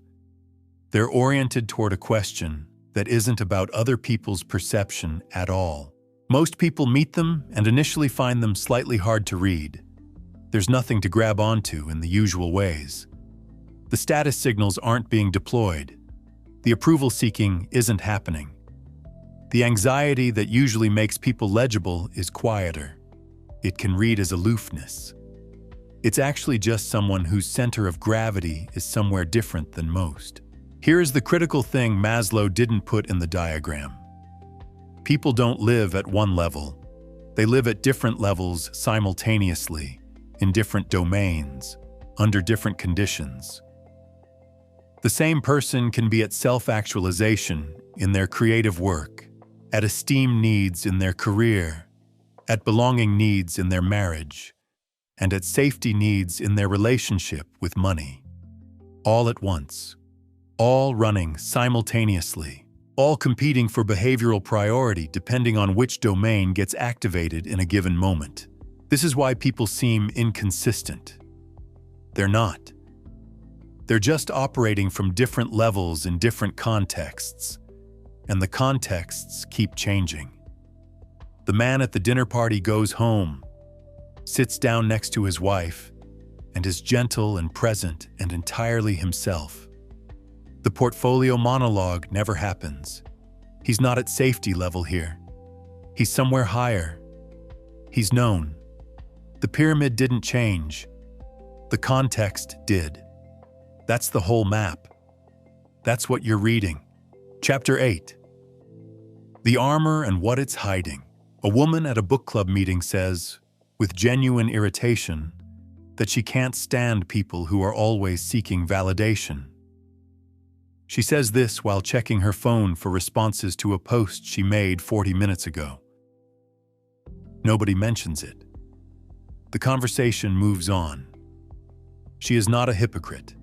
S1: They're oriented toward a question that isn't about other people's perception at all. Most people meet them and initially find them slightly hard to read. There's nothing to grab onto in the usual ways. The status signals aren't being deployed. The approval seeking isn't happening. The anxiety that usually makes people legible is quieter. It can read as aloofness. It's actually just someone whose center of gravity is somewhere different than most. Here is the critical thing Maslow didn't put in the diagram. People don't live at one level. They live at different levels simultaneously, in different domains, under different conditions. The same person can be at self-actualization in their creative work, at esteem needs in their career, at belonging needs in their marriage, and at safety needs in their relationship with money. All at once. All running simultaneously, all competing for behavioral priority depending on which domain gets activated in a given moment. This is why people seem inconsistent. They're not. They're just operating from different levels in different contexts, and the contexts keep changing. The man at the dinner party goes home, sits down next to his wife, and is gentle and present and entirely himself. The portfolio monologue never happens. He's not at safety level here. He's somewhere higher. He's known. The pyramid didn't change. The context did. That's the whole map. That's what you're reading. Chapter 8. The armor and what it's hiding. A woman at a book club meeting says, with genuine irritation, that she can't stand people who are always seeking validation. She says this while checking her phone for responses to a post she made 40 minutes ago. Nobody mentions it. The conversation moves on. She is not a hypocrite.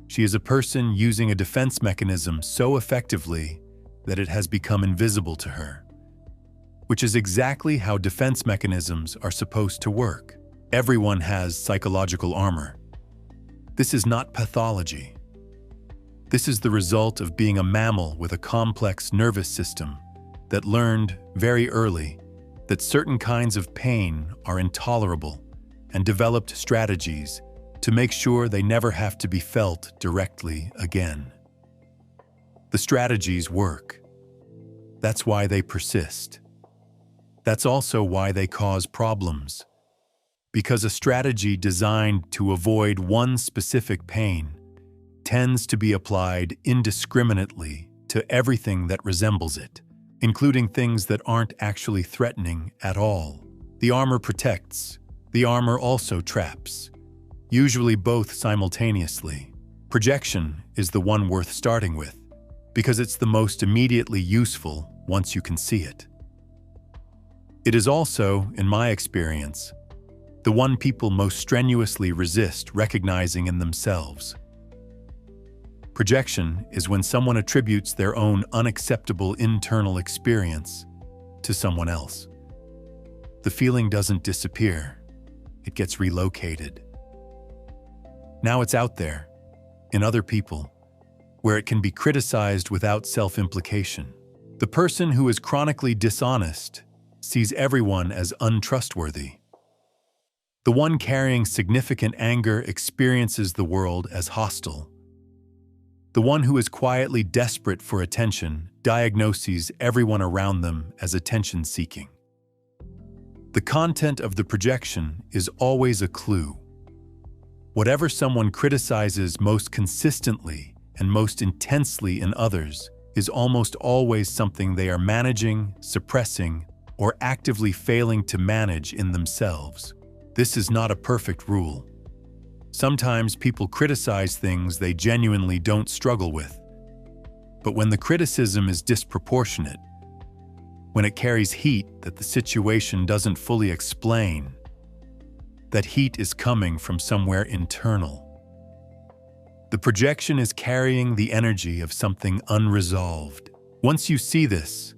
S1: She is a person using a defense mechanism so effectively that it has become invisible to her, which is exactly how defense mechanisms are supposed to work. Everyone has psychological armor. This is not pathology. This is the result of being a mammal with a complex nervous system that learned very early that certain kinds of pain are intolerable and developed strategies to make sure they never have to be felt directly again. The strategies work. That's why they persist. That's also why they cause problems. Because a strategy designed to avoid one specific pain tends to be applied indiscriminately to everything that resembles it, including things that aren't actually threatening at all. The armor protects. The armor also traps, usually both simultaneously. Projection is the one worth starting with, because it's the most immediately useful once you can see it. It is also, in my experience, the one people most strenuously resist recognizing in themselves. Projection is when someone attributes their own unacceptable internal experience to someone else. The feeling doesn't disappear, it gets relocated. Now it's out there, in other people, where it can be criticized without self-implication. The person who is chronically dishonest sees everyone as untrustworthy. The one carrying significant anger experiences the world as hostile. The one who is quietly desperate for attention diagnoses everyone around them as attention-seeking. The content of the projection is always a clue. Whatever someone criticizes most consistently and most intensely in others is almost always something they are managing, suppressing, or actively failing to manage in themselves. This is not a perfect rule. Sometimes people criticize things they genuinely don't struggle with. But when the criticism is disproportionate, when it carries heat that the situation doesn't fully explain, that heat is coming from somewhere internal. The projection is carrying the energy of something unresolved. Once you see this,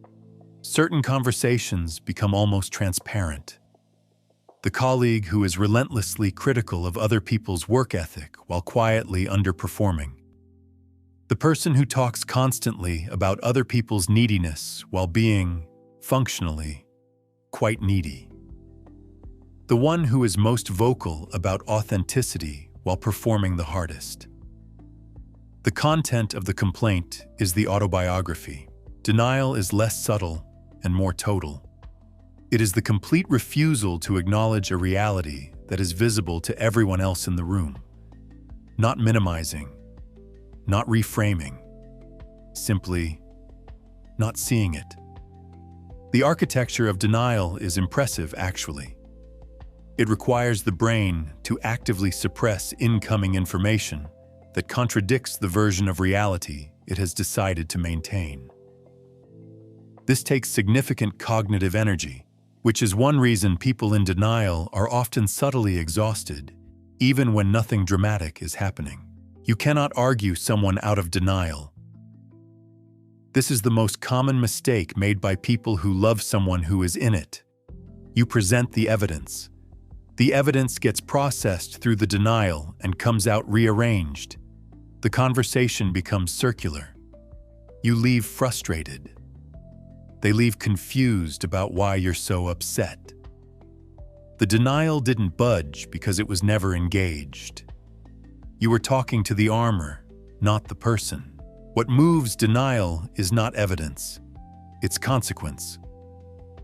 S1: certain conversations become almost transparent. The colleague who is relentlessly critical of other people's work ethic while quietly underperforming. The person who talks constantly about other people's neediness while being, functionally, quite needy. The one who is most vocal about authenticity while performing the hardest. The content of the complaint is the autobiography. Denial is less subtle and more total. It is the complete refusal to acknowledge a reality that is visible to everyone else in the room. Not minimizing, not reframing, simply not seeing it. The architecture of denial is impressive, actually. It requires the brain to actively suppress incoming information that contradicts the version of reality it has decided to maintain. This takes significant cognitive energy, which is one reason people in denial are often subtly exhausted, even when nothing dramatic is happening. You cannot argue someone out of denial. This is the most common mistake made by people who love someone who is in it. You present the evidence. The evidence gets processed through the denial and comes out rearranged. The conversation becomes circular. You leave frustrated. They leave confused about why you're so upset. The denial didn't budge because it was never engaged. You were talking to the armor, not the person. What moves denial is not evidence, it's consequence.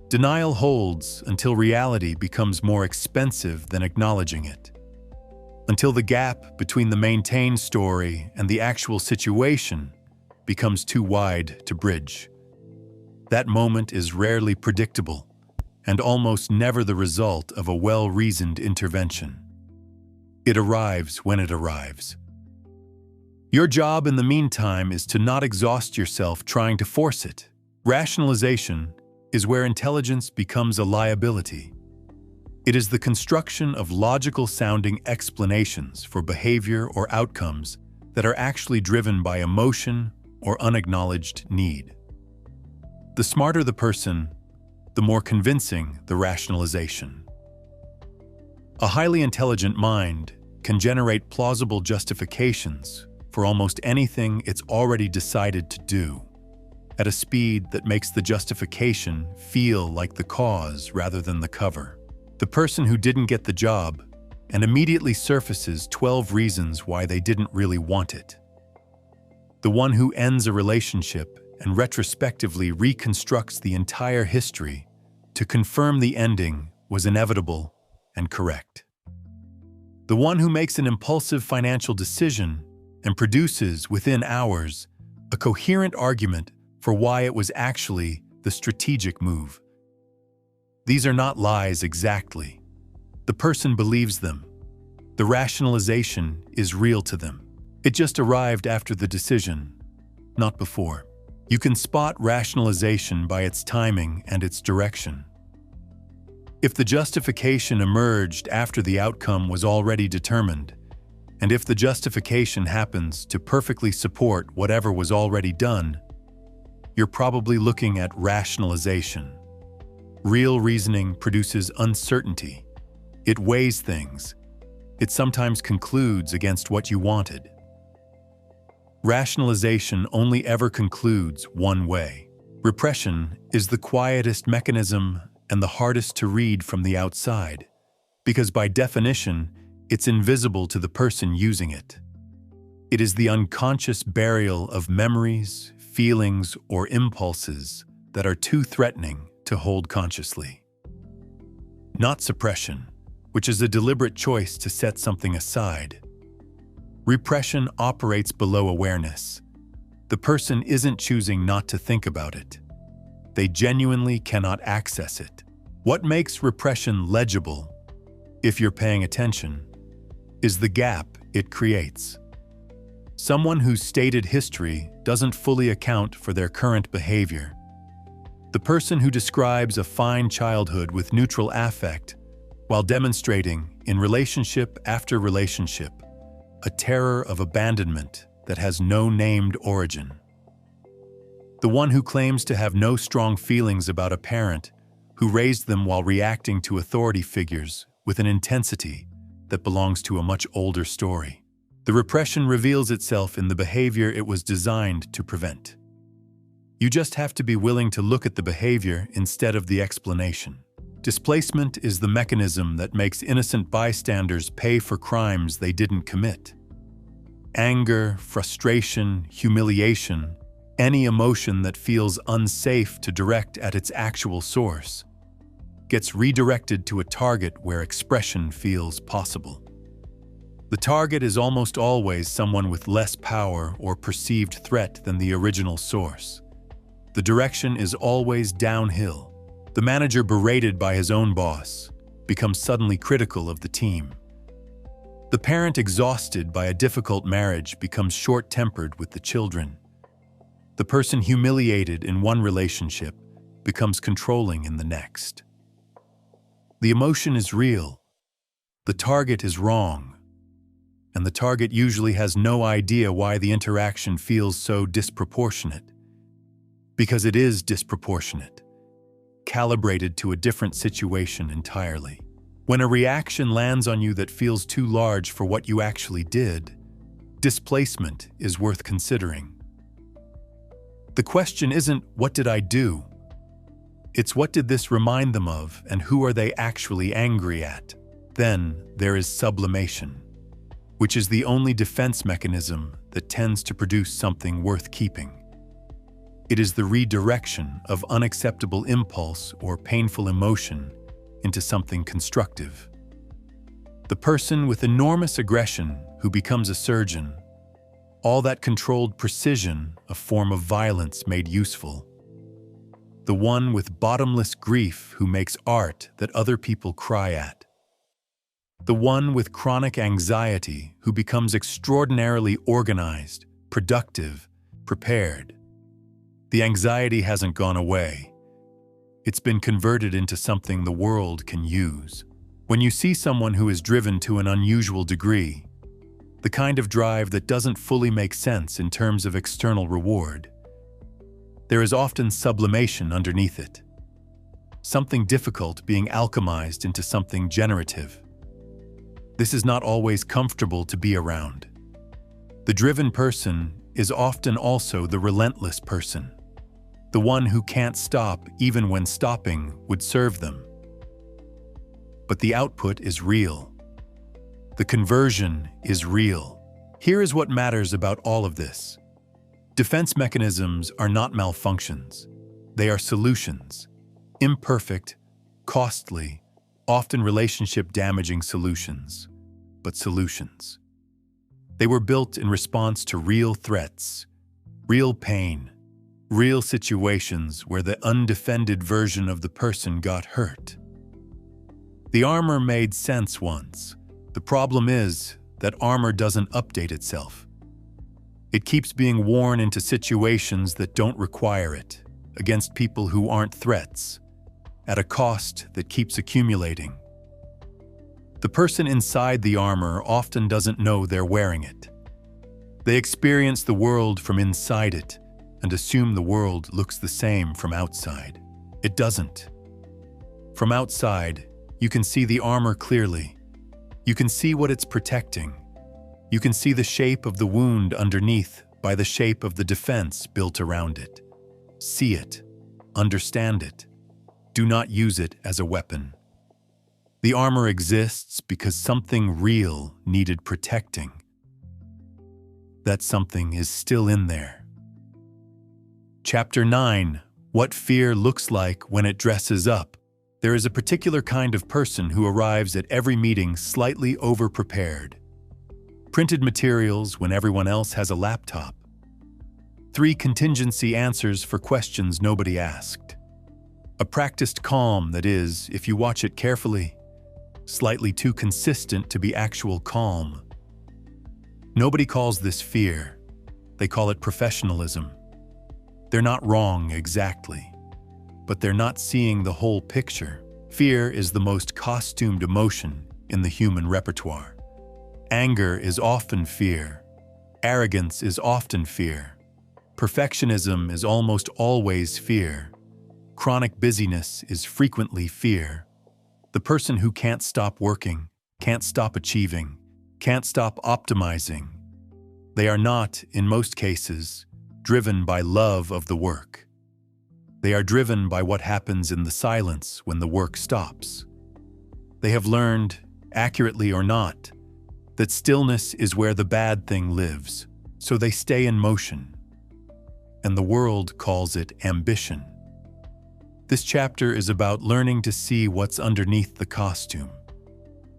S1: Denial holds until reality becomes more expensive than acknowledging it. Until the gap between the maintained story and the actual situation becomes too wide to bridge. That moment is rarely predictable and almost never the result of a well-reasoned intervention. It arrives when it arrives. Your job in the meantime is to not exhaust yourself trying to force it. Rationalization is where intelligence becomes a liability. It is the construction of logical-sounding explanations for behavior or outcomes that are actually driven by emotion or unacknowledged need. The smarter the person, the more convincing the rationalization. A highly intelligent mind can generate plausible justifications for almost anything it's already decided to do, at a speed that makes the justification feel like the cause rather than the cover. The person who didn't get the job and immediately surfaces 12 reasons why they didn't really want it. The one who ends a relationship and retrospectively reconstructs the entire history to confirm the ending was inevitable and correct. The one who makes an impulsive financial decision and produces, within hours, a coherent argument for why it was actually the strategic move. These are not lies exactly. The person believes them. The rationalization is real to them. It just arrived after the decision, not before. You can spot rationalization by its timing and its direction. If the justification emerged after the outcome was already determined, and if the justification happens to perfectly support whatever was already done, you're probably looking at rationalization. Real reasoning produces uncertainty. It weighs things. It sometimes concludes against what you wanted. Rationalization only ever concludes one way. Repression is the quietest mechanism and the hardest to read from the outside, because by definition, it's invisible to the person using it. It is the unconscious burial of memories, feelings, or impulses that are too threatening to hold consciously. Not suppression, which is a deliberate choice to set something aside. Repression operates below awareness. The person isn't choosing not to think about it. They genuinely cannot access it. What makes repression legible, if you're paying attention, is the gap it creates. Someone whose stated history doesn't fully account for their current behavior. The person who describes a fine childhood with neutral affect while demonstrating, in relationship after relationship, a terror of abandonment that has no named origin. The one who claims to have no strong feelings about a parent who raised them while reacting to authority figures with an intensity that belongs to a much older story. The repression reveals itself in the behavior it was designed to prevent. You just have to be willing to look at the behavior instead of the explanation. Displacement is the mechanism that makes innocent bystanders pay for crimes they didn't commit. Anger, frustration, humiliation, any emotion that feels unsafe to direct at its actual source, gets redirected to a target where expression feels possible. The target is almost always someone with less power or perceived threat than the original source. The direction is always downhill. The manager berated by his own boss becomes suddenly critical of the team. The parent exhausted by a difficult marriage becomes short-tempered with the children. The person humiliated in one relationship becomes controlling in the next. The emotion is real. The target is wrong. And the target usually has no idea why the interaction feels so disproportionate. Because it is disproportionate, calibrated to a different situation entirely. When a reaction lands on you that feels too large for what you actually did, displacement is worth considering. The question isn't, what did I do? It's what did this remind them of, and who are they actually angry at? Then there is sublimation, which is the only defense mechanism that tends to produce something worth keeping. It is the redirection of unacceptable impulse or painful emotion into something constructive. The person with enormous aggression who becomes a surgeon, all that controlled precision, a form of violence made useful. the one with bottomless grief who makes art that other people cry at. The one with chronic anxiety who becomes extraordinarily organized, productive, prepared. The anxiety hasn't gone away. It's been converted into something the world can use. When you see someone who is driven to an unusual degree, the kind of drive that doesn't fully make sense in terms of external reward, there is often sublimation underneath it. Something difficult being alchemized into something generative. This is not always comfortable to be around. The driven person is often also the relentless person, the one who can't stop even when stopping would serve them. But the output is real. The conversion is real. Here is what matters about all of this. Defense mechanisms are not malfunctions. They are solutions. Imperfect, costly, often relationship-damaging solutions, but solutions. They were built in response to real threats, real pain, real situations where the undefended version of the person got hurt. The armor made sense once. The problem is that armor doesn't update itself. It keeps being worn into situations that don't require it, against people who aren't threats, at a cost that keeps accumulating. The person inside the armor often doesn't know they're wearing it. They experience the world from inside it and assume the world looks the same from outside. It doesn't. From outside, you can see the armor clearly. You can see what it's protecting. You can see the shape of the wound underneath by the shape of the defense built around it. See it. Understand it. Do not use it as a weapon. The armor exists because something real needed protecting. That something is still in there. Chapter 9. What fear looks like when it dresses up. There is a particular kind of person who arrives at every meeting slightly over-prepared. Printed materials when everyone else has a laptop. 3 contingency answers for questions nobody asked. A practiced calm that is, if you watch it carefully, slightly too consistent to be actual calm. Nobody calls this fear. They call it professionalism. They're not wrong exactly, but they're not seeing the whole picture. Fear is the most costumed emotion in the human repertoire. Anger is often fear. Arrogance is often fear. Perfectionism is almost always fear. Chronic busyness is frequently fear. The person who can't stop working, can't stop achieving, can't stop optimizing. They are not, in most cases, driven by love of the work. They are driven by what happens in the silence when the work stops. They have learned, accurately or not, that stillness is where the bad thing lives, so they stay in motion. And the world calls it ambition. This chapter is about learning to see what's underneath the costume,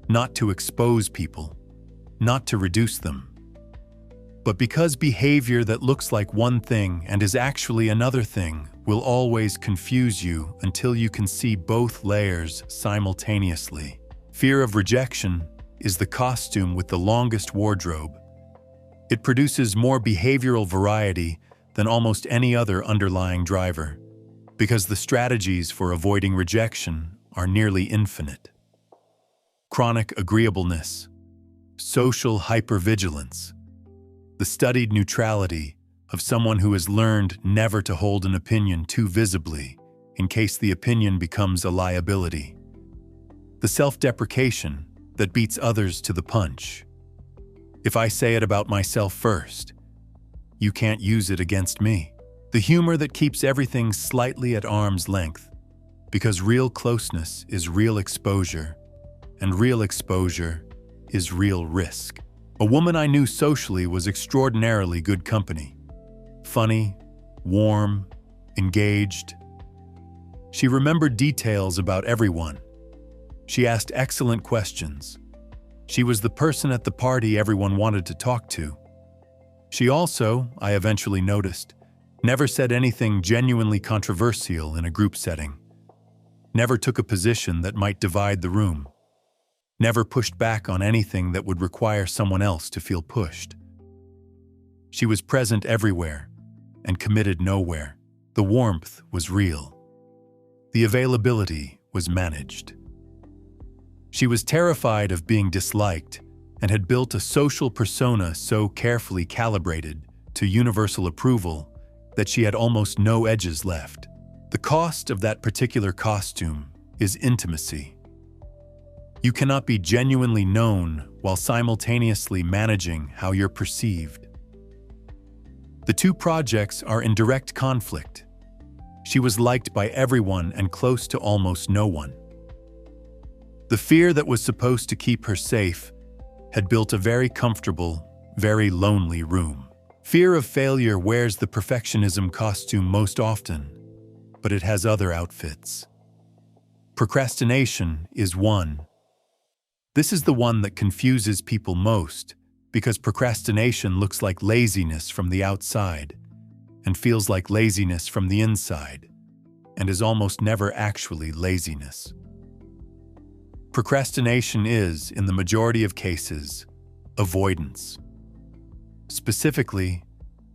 S1: not to expose people, not to reduce them. But because behavior that looks like one thing and is actually another thing will always confuse you until you can see both layers simultaneously. Fear of rejection is the costume with the longest wardrobe. It produces more behavioral variety than almost any other underlying driver, because the strategies for avoiding rejection are nearly infinite. Chronic agreeableness, social hypervigilance, the studied neutrality of someone who has learned never to hold an opinion too visibly in case the opinion becomes a liability. The self-deprecation that beats others to the punch. If I say it about myself first, you can't use it against me. The humor that keeps everything slightly at arm's length, because real closeness is real exposure, and real exposure is real risk. A woman I knew socially was extraordinarily good company. Funny, warm, engaged. She remembered details about everyone. She asked excellent questions. She was the person at the party everyone wanted to talk to. She also, I eventually noticed, never said anything genuinely controversial in a group setting, never took a position that might divide the room, never pushed back on anything that would require someone else to feel pushed. She was present everywhere and committed nowhere. The warmth was real. The availability was managed. She was terrified of being disliked and had built a social persona so carefully calibrated to universal approval that she had almost no edges left. The cost of that particular costume is intimacy. You cannot be genuinely known while simultaneously managing how you're perceived. The two projects are in direct conflict. She was liked by everyone and close to almost no one. The fear that was supposed to keep her safe had built a very comfortable, very lonely room. Fear of failure wears the perfectionism costume most often, but it has other outfits. Procrastination is one. This is the one that confuses people most because procrastination looks like laziness from the outside and feels like laziness from the inside and is almost never actually laziness. Procrastination is, in the majority of cases, avoidance. Specifically,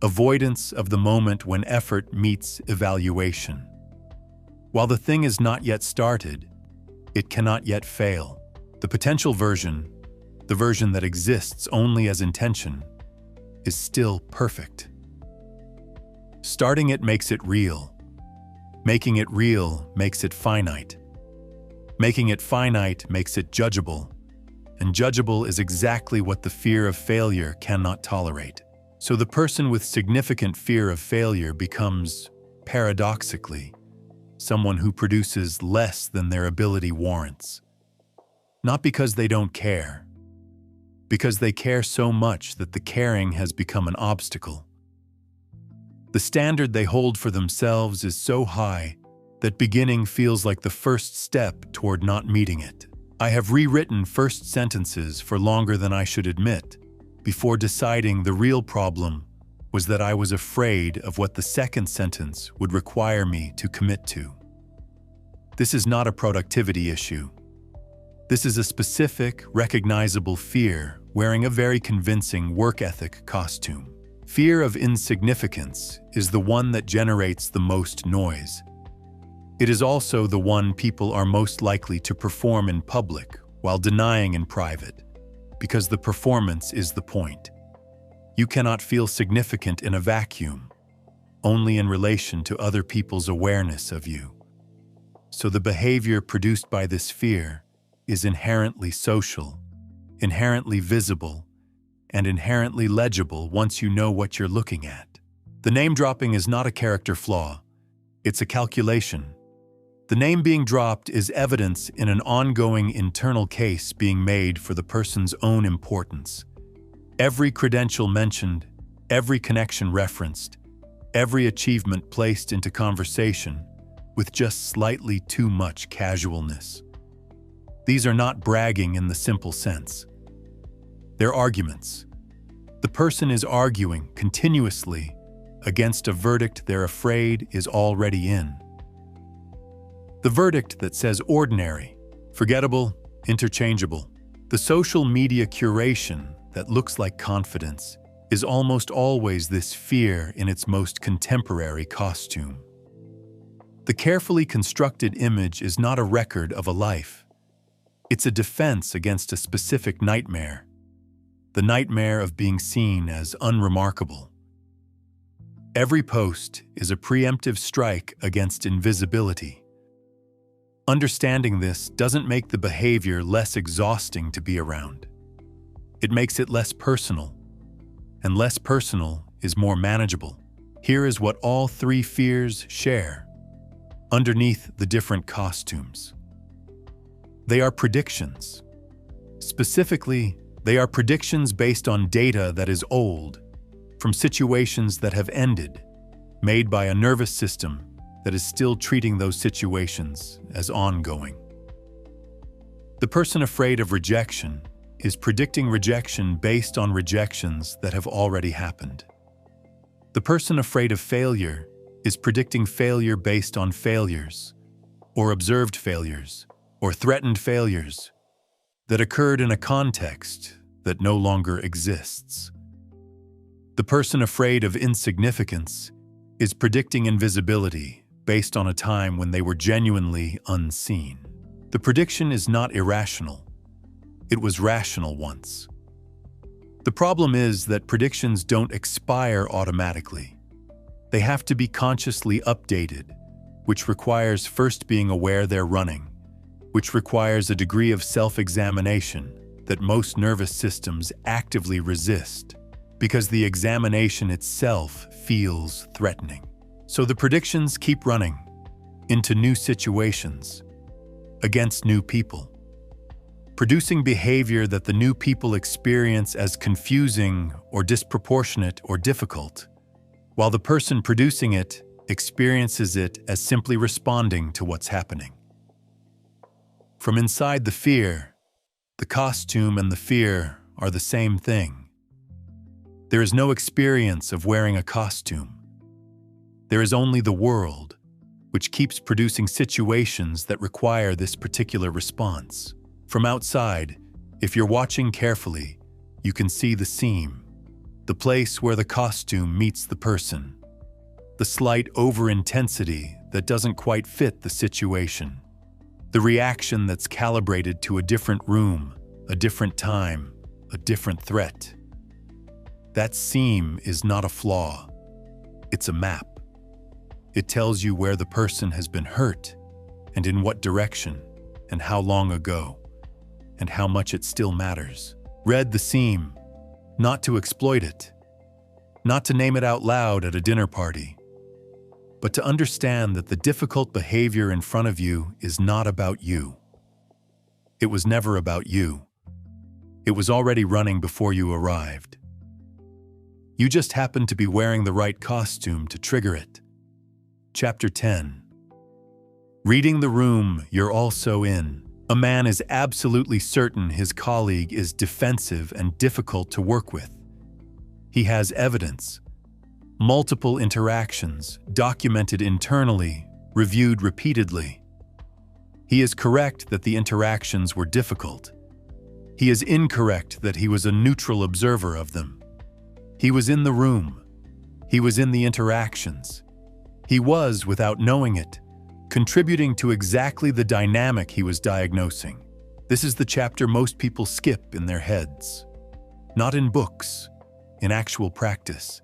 S1: avoidance of the moment when effort meets evaluation. While the thing is not yet started, it cannot yet fail. The potential version, the version that exists only as intention, is still perfect. Starting it makes it real. Making it real makes it finite. Making it finite makes it judgeable, and judgeable is exactly what the fear of failure cannot tolerate. So the person with significant fear of failure becomes, paradoxically, someone who produces less than their ability warrants. Not because they don't care, because they care so much that the caring has become an obstacle. The standard they hold for themselves is so high that beginning feels like the first step toward not meeting it. I have rewritten first sentences for longer than I should admit, before deciding the real problem was that I was afraid of what the second sentence would require me to commit to. This is not a productivity issue. This is a specific, recognizable fear wearing a very convincing work ethic costume. Fear of insignificance is the one that generates the most noise. It is also the one people are most likely to perform in public while denying in private, because the performance is the point. You cannot feel significant in a vacuum, only in relation to other people's awareness of you. So the behavior produced by this fear is inherently social, inherently visible, and inherently legible once you know what you're looking at. The name dropping is not a character flaw, it's a calculation. The name being dropped is evidence in an ongoing internal case being made for the person's own importance. Every credential mentioned, every connection referenced, every achievement placed into conversation with just slightly too much casualness. These are not bragging in the simple sense. They're arguments. The person is arguing continuously against a verdict they're afraid is already in. The verdict that says ordinary, forgettable, interchangeable. The social media curation that looks like confidence is almost always this fear in its most contemporary costume. The carefully constructed image is not a record of a life. It's a defense against a specific nightmare, the nightmare of being seen as unremarkable. Every post is a preemptive strike against invisibility. Understanding this doesn't make the behavior less exhausting to be around. It makes it less personal, and less personal is more manageable. Here is what all three fears share underneath the different costumes. They are predictions. Specifically, they are predictions based on data that is old, from situations that have ended, made by a nervous system that is still treating those situations as ongoing. The person afraid of rejection is predicting rejection based on rejections that have already happened. The person afraid of failure is predicting failure based on failures, or observed failures, or threatened failures that occurred in a context that no longer exists. The person afraid of insignificance is predicting invisibility based on a time when they were genuinely unseen. The prediction is not irrational. It was rational once. The problem is that predictions don't expire automatically. They have to be consciously updated, which requires first being aware they're running, which requires a degree of self-examination that most nervous systems actively resist, because the examination itself feels threatening. So the predictions keep running into new situations, against new people, producing behavior that the new people experience as confusing or disproportionate or difficult, while the person producing it experiences it as simply responding to what's happening. From inside the fear, the costume and the fear are the same thing. There is no experience of wearing a costume. There is only the world, which keeps producing situations that require this particular response. From outside, if you're watching carefully, you can see the seam, the place where the costume meets the person, the slight over-intensity that doesn't quite fit the situation, the reaction that's calibrated to a different room, a different time, a different threat. That seam is not a flaw. It's a map. It tells you where the person has been hurt, and in what direction, and how long ago, and how much it still matters. Read the seam, not to exploit it, not to name it out loud at a dinner party, but to understand that the difficult behavior in front of you is not about you. It was never about you. It was already running before you arrived. You just happened to be wearing the right costume to trigger it. Chapter 10. Reading the room you're also in. A man is absolutely certain his colleague is defensive and difficult to work with. He has evidence, multiple interactions, documented internally, reviewed repeatedly. He is correct that the interactions were difficult. He is incorrect that he was a neutral observer of them. He was in the room. He was in the interactions. He was, without knowing it, contributing to exactly the dynamic he was diagnosing. This is the chapter most people skip in their heads. Not in books, in actual practice.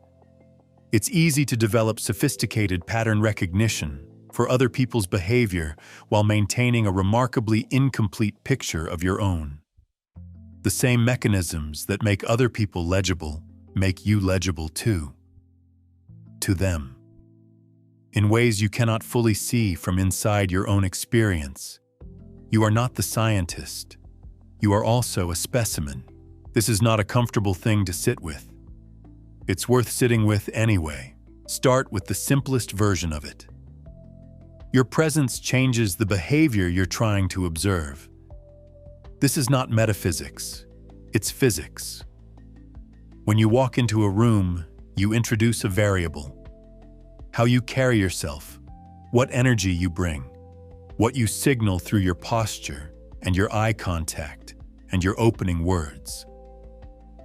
S1: It's easy to develop sophisticated pattern recognition for other people's behavior while maintaining a remarkably incomplete picture of your own. The same mechanisms that make other people legible make you legible too. To them. In ways you cannot fully see from inside your own experience. You are not the scientist. You are also a specimen. This is not a comfortable thing to sit with. It's worth sitting with anyway. Start with the simplest version of it. Your presence changes the behavior you're trying to observe. This is not metaphysics. It's physics. When you walk into a room, you introduce a variable. How you carry yourself, what energy you bring, what you signal through your posture and your eye contact and your opening words.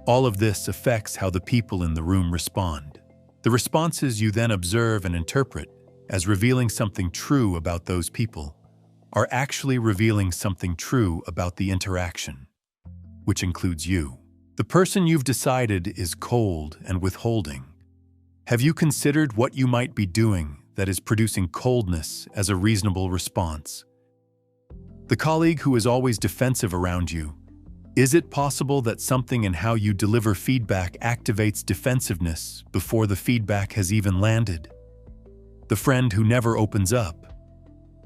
S1: All of this affects how the people in the room respond. The responses you then observe and interpret as revealing something true about those people are actually revealing something true about the interaction, which includes you. The person you've decided is cold and withholding. Have you considered what you might be doing that is producing coldness as a reasonable response? The colleague who is always defensive around you, is it possible that something in how you deliver feedback activates defensiveness before the feedback has even landed? The friend who never opens up,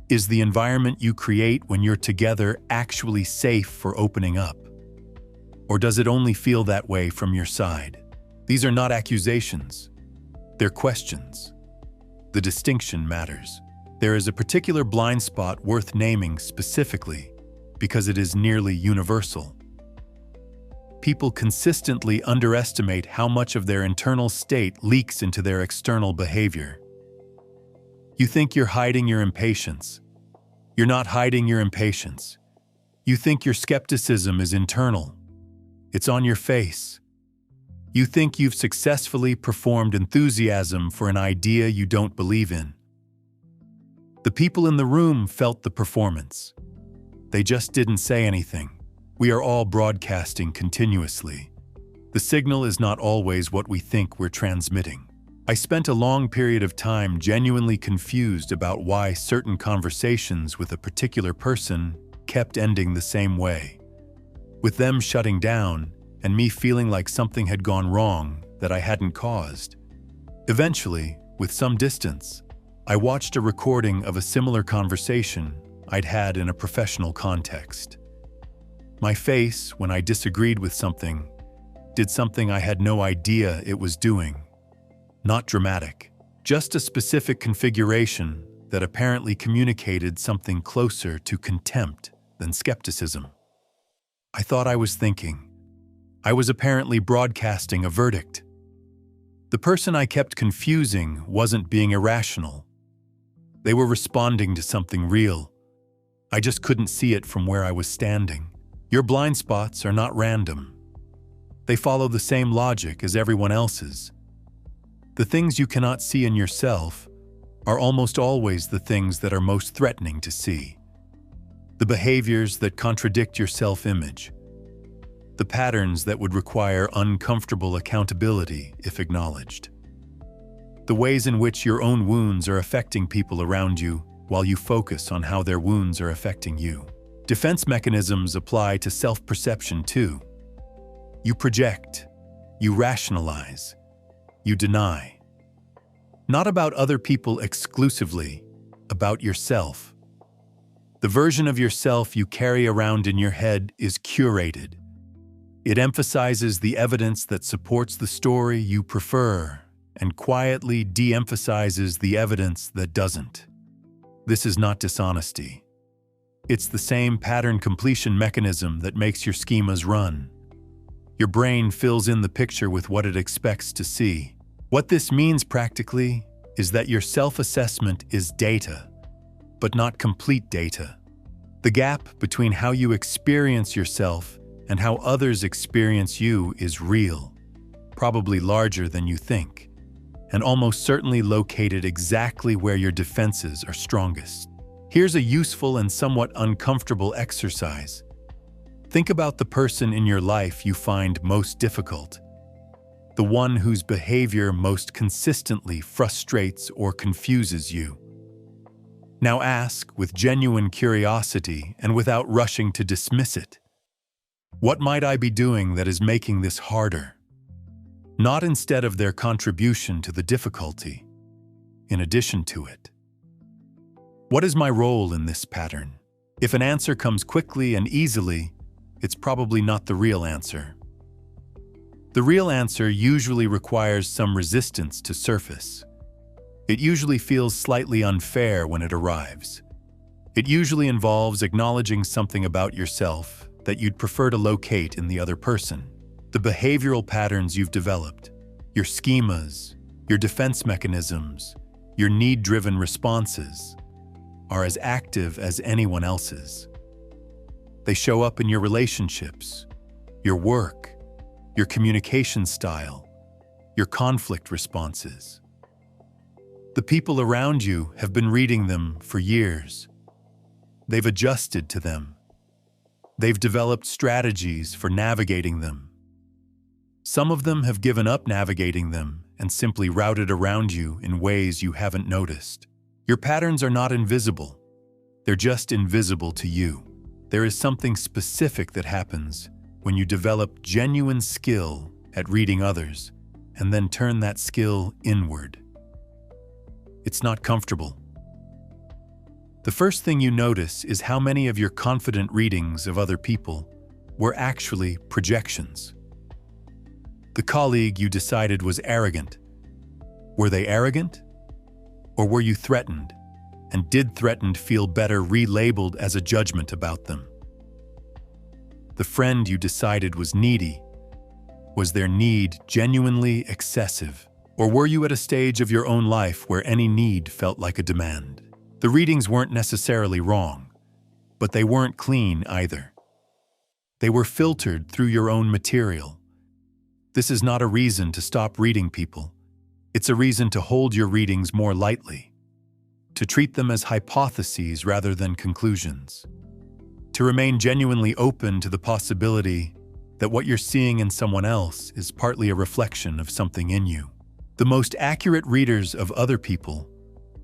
S1: is the environment you create when you're together actually safe for opening up? Or does it only feel that way from your side? These are not accusations. They're questions. The distinction matters. There is a particular blind spot worth naming specifically because it is nearly universal. people consistently underestimate how much of their internal state leaks into their external behavior. You think you're hiding your impatience. You're not hiding your impatience. You think your skepticism is internal. It's on your face. You think you've successfully performed enthusiasm for an idea you don't believe in. The people in the room felt the performance. They just didn't say anything. We are all broadcasting continuously. The signal is not always what we think we're transmitting. I spent a long period of time genuinely confused about why certain conversations with a particular person kept ending the same way, with them shutting down and me feeling like something had gone wrong that I hadn't caused. Eventually, with some distance, I watched a recording of a similar conversation I'd had in a professional context. My face, when I disagreed with something, did something I had no idea it was doing. Not dramatic, just a specific configuration that apparently communicated something closer to contempt than skepticism. I thought I was thinking. I was apparently broadcasting a verdict. The person I kept confusing wasn't being irrational. They were responding to something real. I just couldn't see it from where I was standing. Your blind spots are not random. They follow the same logic as everyone else's. The things you cannot see in yourself are almost always the things that are most threatening to see. The behaviors that contradict your self-image. The patterns that would require uncomfortable accountability if acknowledged. The ways in which your own wounds are affecting people around you while you focus on how their wounds are affecting you. Defense mechanisms apply to self-perception too. You project, you rationalize, you deny. Not about other people exclusively, about yourself. The version of yourself you carry around in your head is curated. It emphasizes the evidence that supports the story you prefer and quietly de-emphasizes the evidence that doesn't. This is not dishonesty. It's the same pattern completion mechanism that makes your schemas run. Your brain fills in the picture with what it expects to see. What this means practically is that your self-assessment is data, but not complete data. The gap between how you experience yourself and how others experience you is real, probably larger than you think, and almost certainly located exactly where your defenses are strongest. Here's a useful and somewhat uncomfortable exercise. Think about the person in your life you find most difficult, the one whose behavior most consistently frustrates or confuses you. Now ask with genuine curiosity and without rushing to dismiss it. What might I be doing that is making this harder? Not instead of their contribution to the difficulty, in addition to it. What is my role in this pattern? If an answer comes quickly and easily, it's probably not the real answer. The real answer usually requires some resistance to surface. It usually feels slightly unfair when it arrives. It usually involves acknowledging something about yourself that you'd prefer to locate in the other person. The behavioral patterns you've developed, your schemas, your defense mechanisms, your need-driven responses, are as active as anyone else's. They show up in your relationships, your work, your communication style, your conflict responses. The people around you have been reading them for years. They've adjusted to them. They've developed strategies for navigating them. Some of them have given up navigating them and simply routed around you in ways you haven't noticed. Your patterns are not invisible. They're just invisible to you. There is something specific that happens when you develop genuine skill at reading others and then turn that skill inward. It's not comfortable. The first thing you notice is how many of your confident readings of other people were actually projections. The colleague you decided was arrogant. Were they arrogant? Or were you threatened? And did threatened feel better relabeled as a judgment about them? The friend you decided was needy. Was their need genuinely excessive? Or were you at a stage of your own life where any need felt like a demand? The readings weren't necessarily wrong, but they weren't clean either. They were filtered through your own material. This is not a reason to stop reading people. It's a reason to hold your readings more lightly, to treat them as hypotheses rather than conclusions, to remain genuinely open to the possibility that what you're seeing in someone else is partly a reflection of something in you. The most accurate readers of other people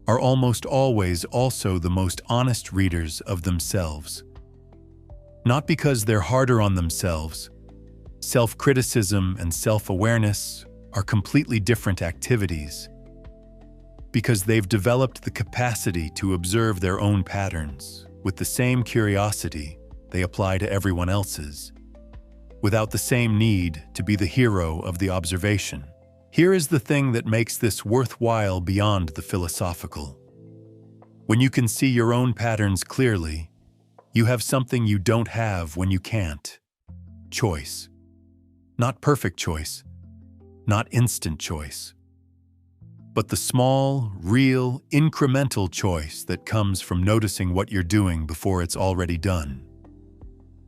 S1: are almost always also the most honest readers of themselves. Not because they're harder on themselves. Self-criticism and self-awareness are completely different activities, because they've developed the capacity to observe their own patterns with the same curiosity they apply to everyone else's, without the same need to be the hero of the observation. Here is the thing that makes this worthwhile beyond the philosophical. When you can see your own patterns clearly, you have something you don't have when you can't. Choice. Not perfect choice, not instant choice, but the small, real, incremental choice that comes from noticing what you're doing before it's already done.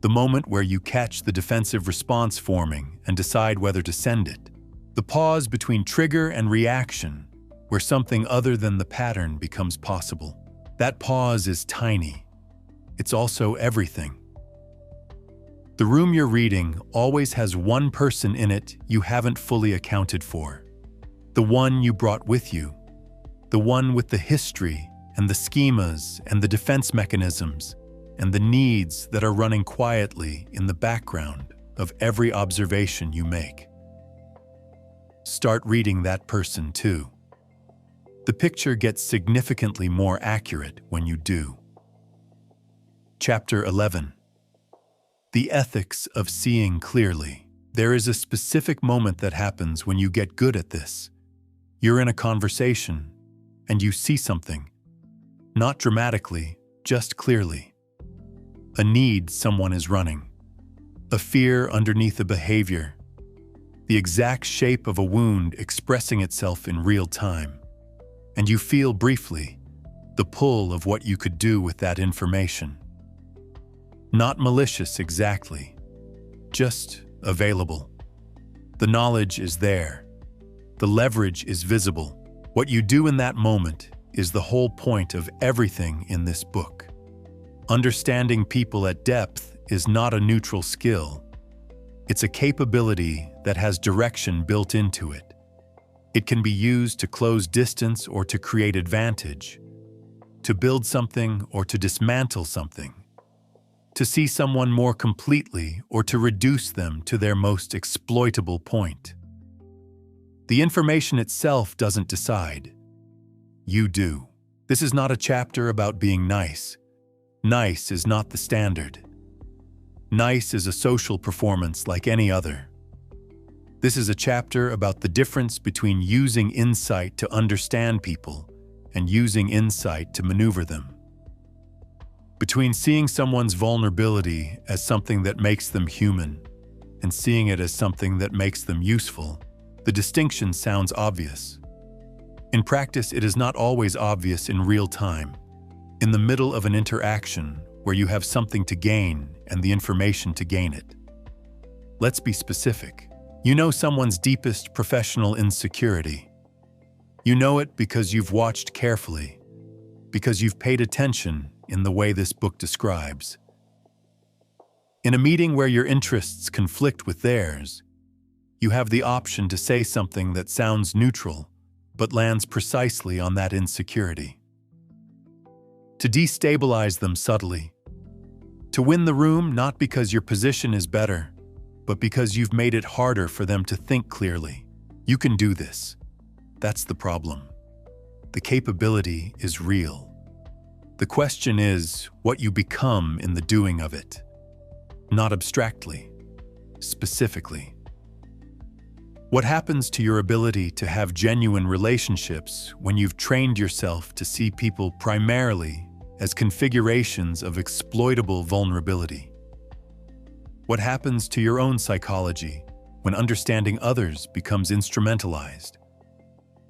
S1: The moment where you catch the defensive response forming and decide whether to send it. The pause between trigger and reaction, where something other than the pattern becomes possible. That pause is tiny. It's also everything. The room you're reading always has one person in it you haven't fully accounted for. The one you brought with you. The one with the history and the schemas and the defense mechanisms and the needs that are running quietly in the background of every observation you make. Start reading that person too. The picture gets significantly more accurate when you do. Chapter 11. The ethics of seeing clearly. There is a specific moment that happens when you get good at this. You're in a conversation, and you see something. Not dramatically, just clearly. A need someone is running. A fear underneath a behavior. The exact shape of a wound expressing itself in real time. And you feel briefly the pull of what you could do with that information. Not malicious exactly, just available. The knowledge is there. The leverage is visible. What you do in that moment is the whole point of everything in this book. Understanding people at depth is not a neutral skill. It's a capability that has direction built into it. It can be used to close distance or to create advantage, to build something or to dismantle something, to see someone more completely or to reduce them to their most exploitable point. The information itself doesn't decide. You do. This is not a chapter about being nice. Nice is not the standard. Nice is a social performance like any other. This is a chapter about the difference between using insight to understand people and using insight to maneuver them. Between seeing someone's vulnerability as something that makes them human and seeing it as something that makes them useful, the distinction sounds obvious. In practice, it is not always obvious in real time, in the middle of an interaction where you have something to gain and the information to gain it. Let's be specific. You know someone's deepest professional insecurity. You know it because you've watched carefully, because you've paid attention in the way this book describes. In a meeting where your interests conflict with theirs, you have the option to say something that sounds neutral, but lands precisely on that insecurity. To destabilize them subtly. To win the room not because your position is better, but because you've made it harder for them to think clearly. You can do this. That's the problem. The capability is real. The question is what you become in the doing of it. Not abstractly, specifically. What happens to your ability to have genuine relationships when you've trained yourself to see people primarily as configurations of exploitable vulnerability? What happens to your own psychology when understanding others becomes instrumentalized,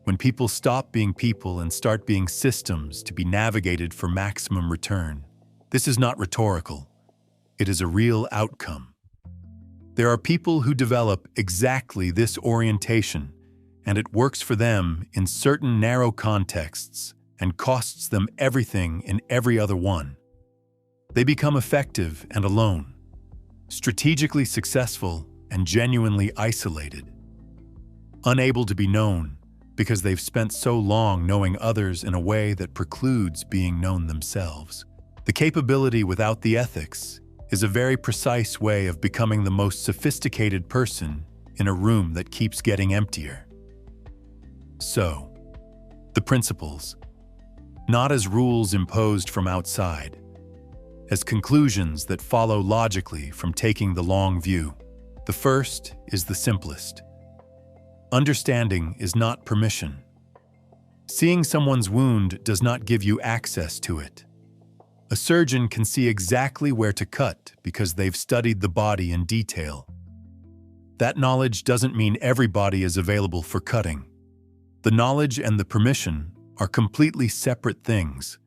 S1: when people stop being people and start being systems to be navigated for maximum return. This is not rhetorical. It is a real outcome. There are people who develop exactly this orientation, and it works for them in certain narrow contexts and costs them everything in every other one. They become effective and alone, strategically successful and genuinely isolated, unable to be known because they've spent so long knowing others in a way that precludes being known themselves. The capability without the ethics is a very precise way of becoming the most sophisticated person in a room that keeps getting emptier. So, the principles, not as rules imposed from outside, as conclusions that follow logically from taking the long view. The first is the simplest. Understanding is not permission. Seeing someone's wound does not give you access to it. A surgeon can see exactly where to cut because they've studied the body in detail. That knowledge doesn't mean everybody is available for cutting. The knowledge and the permission are completely separate things.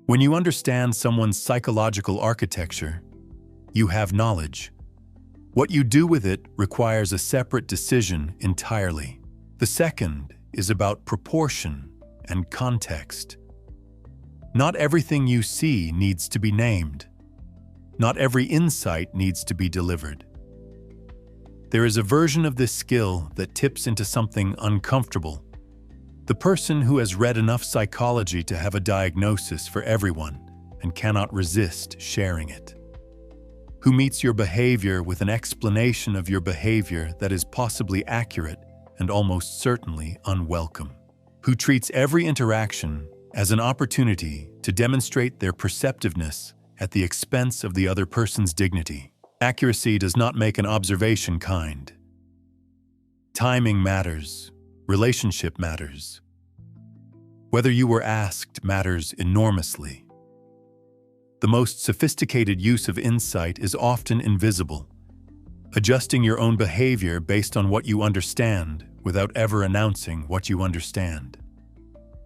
S1: When you understand someone's psychological architecture, you have knowledge. What you do with it requires a separate decision entirely. The second is about proportion and context. Not everything you see needs to be named. Not every insight needs to be delivered. There is a version of this skill that tips into something uncomfortable. The person who has read enough psychology to have a diagnosis for everyone and cannot resist sharing it. Who meets your behavior with an explanation of your behavior that is possibly accurate and almost certainly unwelcome. Who treats every interaction as an opportunity to demonstrate their perceptiveness at the expense of the other person's dignity. Accuracy does not make an observation kind. Timing matters. Relationship matters. Whether you were asked matters enormously. The most sophisticated use of insight is often invisible, adjusting your own behavior based on what you understand without ever announcing what you understand.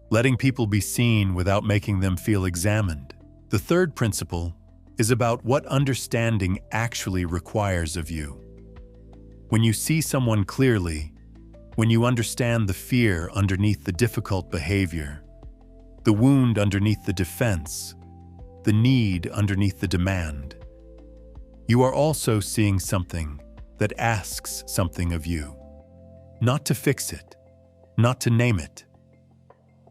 S1: Letting people be seen without making them feel examined. The third principle is about what understanding actually requires of you. When you see someone clearly, when you understand the fear underneath the difficult behavior, the wound underneath the defense, the need underneath the demand, you are also seeing something that asks something of you. Not to fix it, not to name it,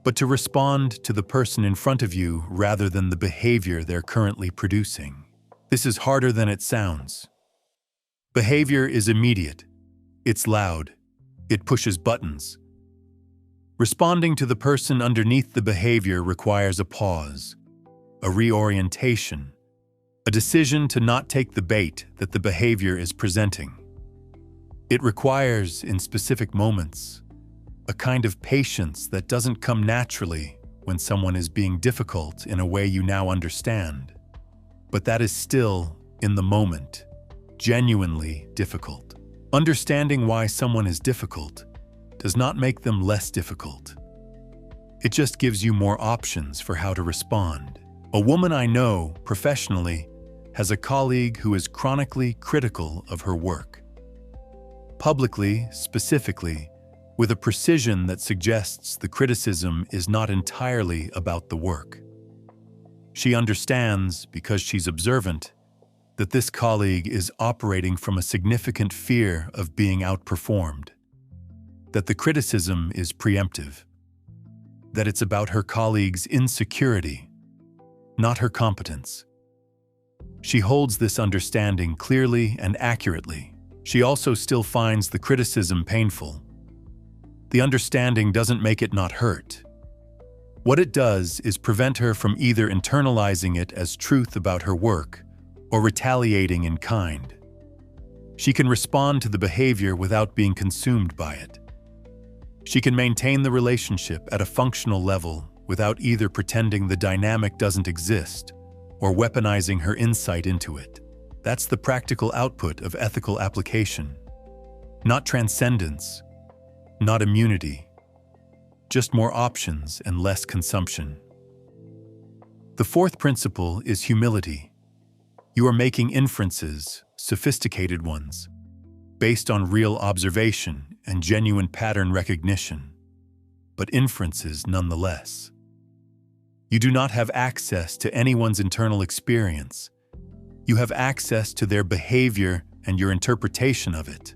S1: but to respond to the person in front of you rather than the behavior they're currently producing. This is harder than it sounds. Behavior is immediate. It's loud. It pushes buttons. Responding to the person underneath the behavior requires a pause, a reorientation, a decision to not take the bait that the behavior is presenting. It requires, in specific moments, a kind of patience that doesn't come naturally when someone is being difficult in a way you now understand. But that is still, in the moment, genuinely difficult. Understanding why someone is difficult does not make them less difficult. It just gives you more options for how to respond. A woman I know, professionally, has a colleague who is chronically critical of her work. Publicly, specifically, with a precision that suggests the criticism is not entirely about the work. She understands, because she's observant, that this colleague is operating from a significant fear of being outperformed, that the criticism is preemptive, that it's about her colleague's insecurity, not her competence. She holds this understanding clearly and accurately. She also still finds the criticism painful. The understanding doesn't make it not hurt. What it does is prevent her from either internalizing it as truth about her work or retaliating in kind. She can respond to the behavior without being consumed by it. She can maintain the relationship at a functional level without either pretending the dynamic doesn't exist or weaponizing her insight into it. That's the practical output of ethical application. Not transcendence, not immunity, just more options and less consumption. The fourth principle is humility. You are making inferences, sophisticated ones, based on real observation and genuine pattern recognition, but inferences nonetheless. You do not have access to anyone's internal experience. You have access to their behavior and your interpretation of it.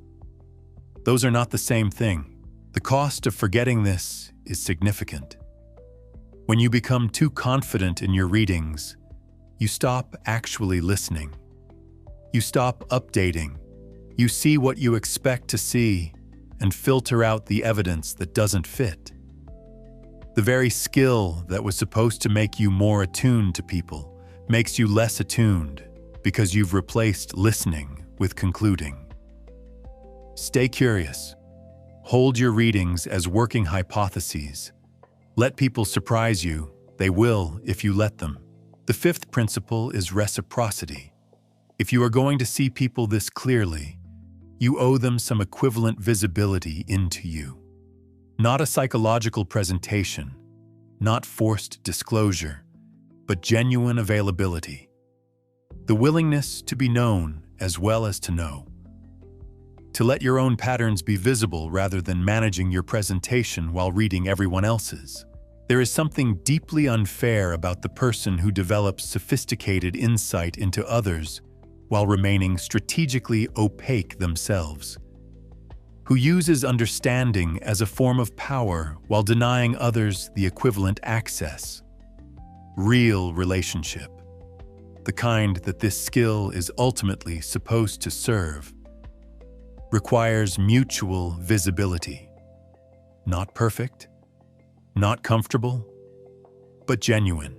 S1: Those are not the same thing. The cost of forgetting this is significant. When you become too confident in your readings, you stop actually listening. You stop updating. You see what you expect to see and filter out the evidence that doesn't fit. The very skill that was supposed to make you more attuned to people makes you less attuned because you've replaced listening with concluding. Stay curious. Hold your readings as working hypotheses. Let people surprise you. They will if you let them. The fifth principle is reciprocity. If you are going to see people this clearly, you owe them some equivalent visibility into you. Not a psychological presentation, not forced disclosure, but genuine availability. The willingness to be known as well as to know. To let your own patterns be visible rather than managing your presentation while reading everyone else's. There is something deeply unfair about the person who develops sophisticated insight into others while remaining strategically opaque themselves, who uses understanding as a form of power while denying others the equivalent access. Real relationship, the kind that this skill is ultimately supposed to serve, requires mutual visibility. Not perfect, not comfortable, but genuine.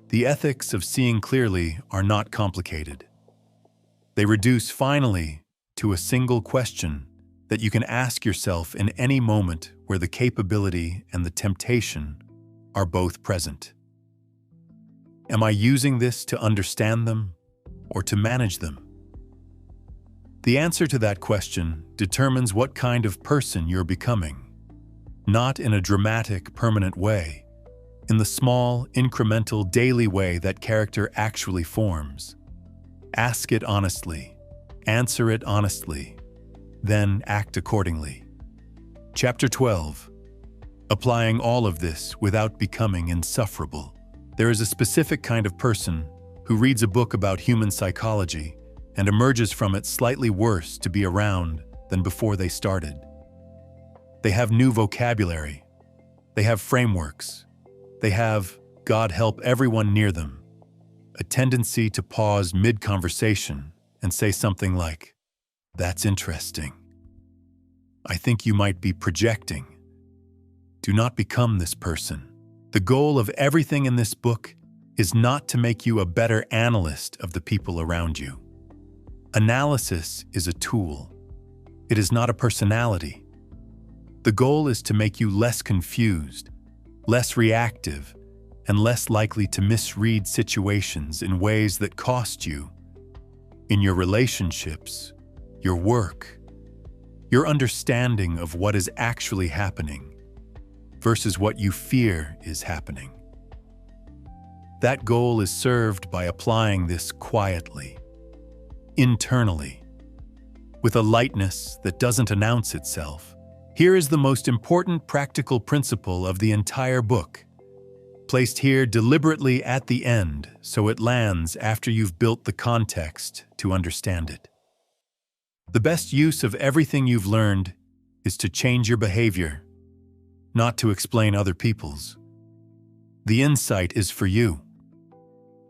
S1: The ethics of seeing clearly are not complicated. They reduce finally to a single question that you can ask yourself in any moment where the capability and the temptation are both present. Am I using this to understand them or to manage them? The answer to that question determines what kind of person you're becoming, not in a dramatic, permanent way, in the small, incremental, daily way that character actually forms. Ask it honestly, answer it honestly, then act accordingly. Chapter 12. Applying all of this without becoming insufferable. There is a specific kind of person who reads a book about human psychology and emerges from it slightly worse to be around than before they started. They have new vocabulary. They have frameworks. They have, God help everyone near them, a tendency to pause mid-conversation and say something like, "That's interesting. I think you might be projecting." Do not become this person. The goal of everything in this book is not to make you a better analyst of the people around you. Analysis is a tool. It is not a personality. The goal is to make you less confused, less reactive, and less likely to misread situations in ways that cost you in your relationships, your work, your understanding of what is actually happening versus what you fear is happening. That goal is served by applying this quietly, internally, with a lightness that doesn't announce itself. Here is the most important practical principle of the entire book, placed here deliberately at the end so it lands after you've built the context to understand it. The best use of everything you've learned is to change your behavior, not to explain other people's. The insight is for you.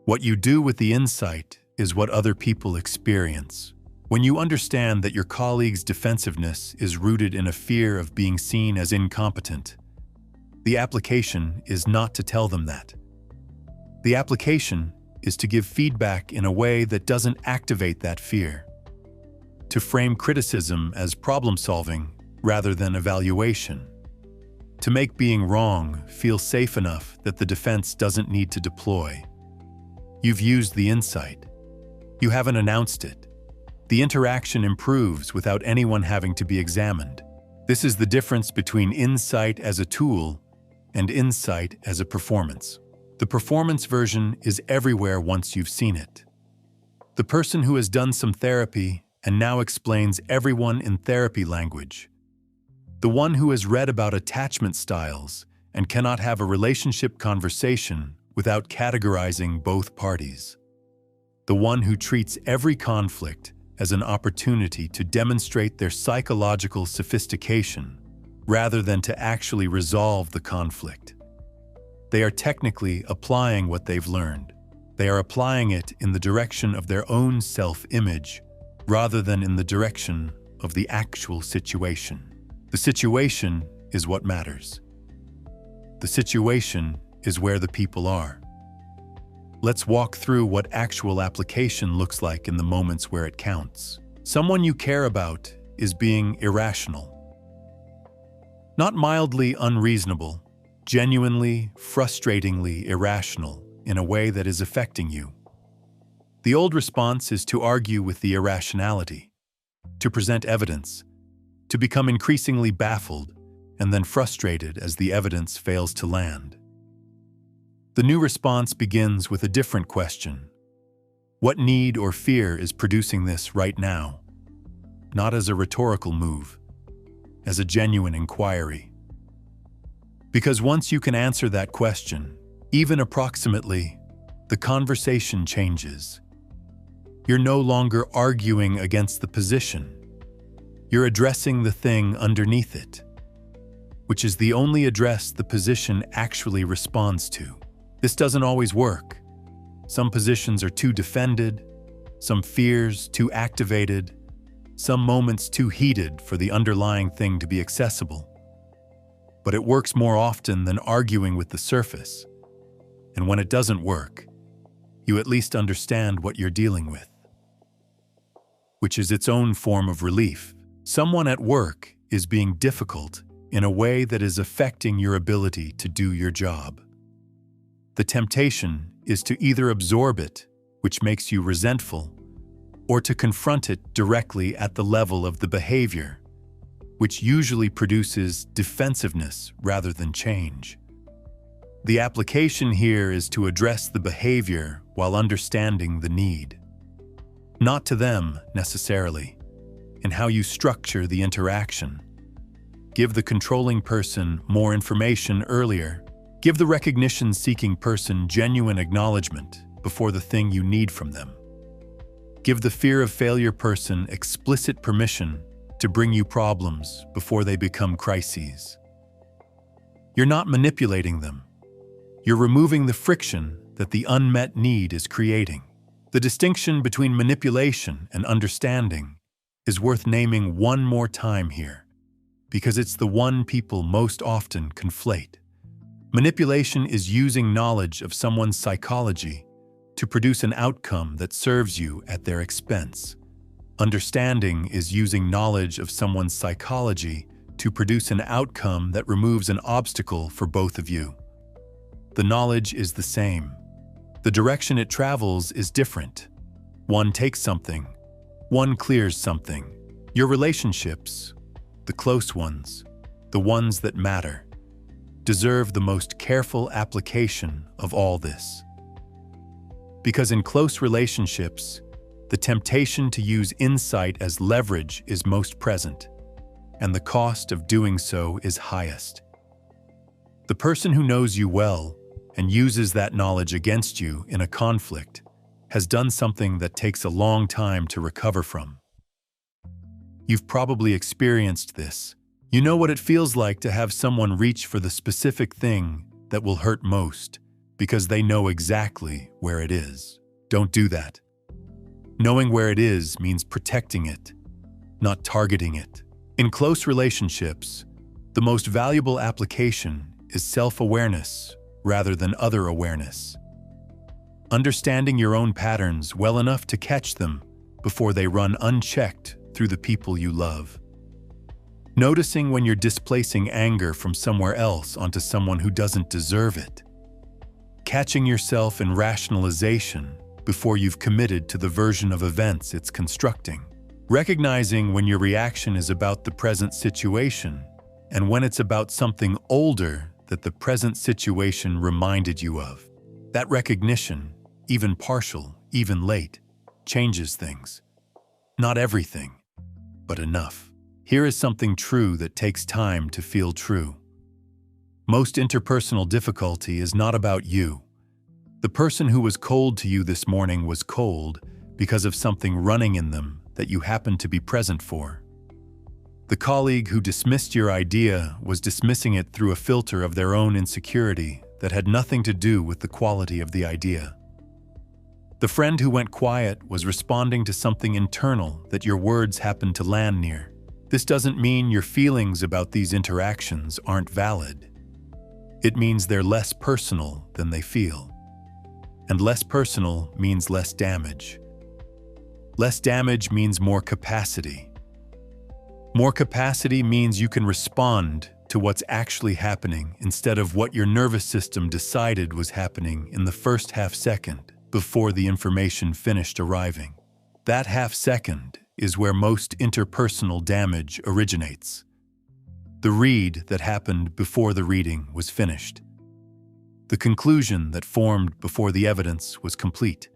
S1: What you do with the insight is what other people experience. When you understand that your colleague's defensiveness is rooted in a fear of being seen as incompetent, the application is not to tell them that. The application is to give feedback in a way that doesn't activate that fear, to frame criticism as problem-solving rather than evaluation, to make being wrong feel safe enough that the defense doesn't need to deploy. You've used the insight. You haven't announced it. The interaction improves without anyone having to be examined. This is the difference between insight as a tool and insight as a performance. The performance version is everywhere once you've seen it. The person who has done some therapy and now explains everyone in therapy language. The one who has read about attachment styles and cannot have a relationship conversation without categorizing both parties. The one who treats every conflict as an opportunity to demonstrate their psychological sophistication rather than to actually resolve the conflict. They are technically applying what they've learned. They are applying it in the direction of their own self-image rather than in the direction of the actual situation. The situation is what matters. The situation is where the people are. Let's walk through what actual application looks like in the moments where it counts. Someone you care about is being irrational. Not mildly unreasonable, genuinely, frustratingly irrational in a way that is affecting you. The old response is to argue with the irrationality, to present evidence, to become increasingly baffled and then frustrated as the evidence fails to land. The new response begins with a different question. What need or fear is producing this right now? Not as a rhetorical move, as a genuine inquiry. Because once you can answer that question, even approximately, the conversation changes. You're no longer arguing against the position. You're addressing the thing underneath it, which is the only address the position actually responds to. This doesn't always work. Some positions are too defended, some fears too activated, some moments too heated for the underlying thing to be accessible. But it works more often than arguing with the surface. And when it doesn't work, you at least understand what you're dealing with, which is its own form of relief. Someone at work is being difficult in a way that is affecting your ability to do your job. The temptation is to either absorb it, which makes you resentful, or to confront it directly at the level of the behavior, which usually produces defensiveness rather than change. The application here is to address the behavior while understanding the need. Not to them, necessarily, in how you structure the interaction. Give the controlling person more information earlier. Give the recognition-seeking person genuine acknowledgement before the thing you need from them. Give the fear of failure person explicit permission to bring you problems before they become crises. You're not manipulating them. You're removing the friction that the unmet need is creating. The distinction between manipulation and understanding is worth naming one more time here, because it's the one people most often conflate. Manipulation is using knowledge of someone's psychology to produce an outcome that serves you at their expense. Understanding is using knowledge of someone's psychology to produce an outcome that removes an obstacle for both of you. The knowledge is the same. The direction it travels is different. One takes something, one clears something. Your relationships, the close ones, the ones that matter, deserve the most careful application of all this. Because in close relationships, the temptation to use insight as leverage is most present, and the cost of doing so is highest. The person who knows you well and uses that knowledge against you in a conflict has done something that takes a long time to recover from. You've probably experienced this. You know what it feels like to have someone reach for the specific thing that will hurt most because they know exactly where it is. Don't do that. Knowing where it is means protecting it, not targeting it. In close relationships, the most valuable application is self-awareness rather than other awareness. Understanding your own patterns well enough to catch them before they run unchecked through the people you love. Noticing when you're displacing anger from somewhere else onto someone who doesn't deserve it. Catching yourself in rationalization before you've committed to the version of events it's constructing. Recognizing when your reaction is about the present situation and when it's about something older that the present situation reminded you of. That recognition, even partial, even late, changes things. Not everything, but enough. Here is something true that takes time to feel true. Most interpersonal difficulty is not about you. The person who was cold to you this morning was cold because of something running in them that you happened to be present for. The colleague who dismissed your idea was dismissing it through a filter of their own insecurity that had nothing to do with the quality of the idea. The friend who went quiet was responding to something internal that your words happened to land near. This doesn't mean your feelings about these interactions aren't valid. It means they're less personal than they feel. And less personal means less damage. Less damage means more capacity. More capacity means you can respond to what's actually happening instead of what your nervous system decided was happening in the first half second before the information finished arriving. That half second is where most interpersonal damage originates. The read that happened before the reading was finished. The conclusion that formed before the evidence was complete.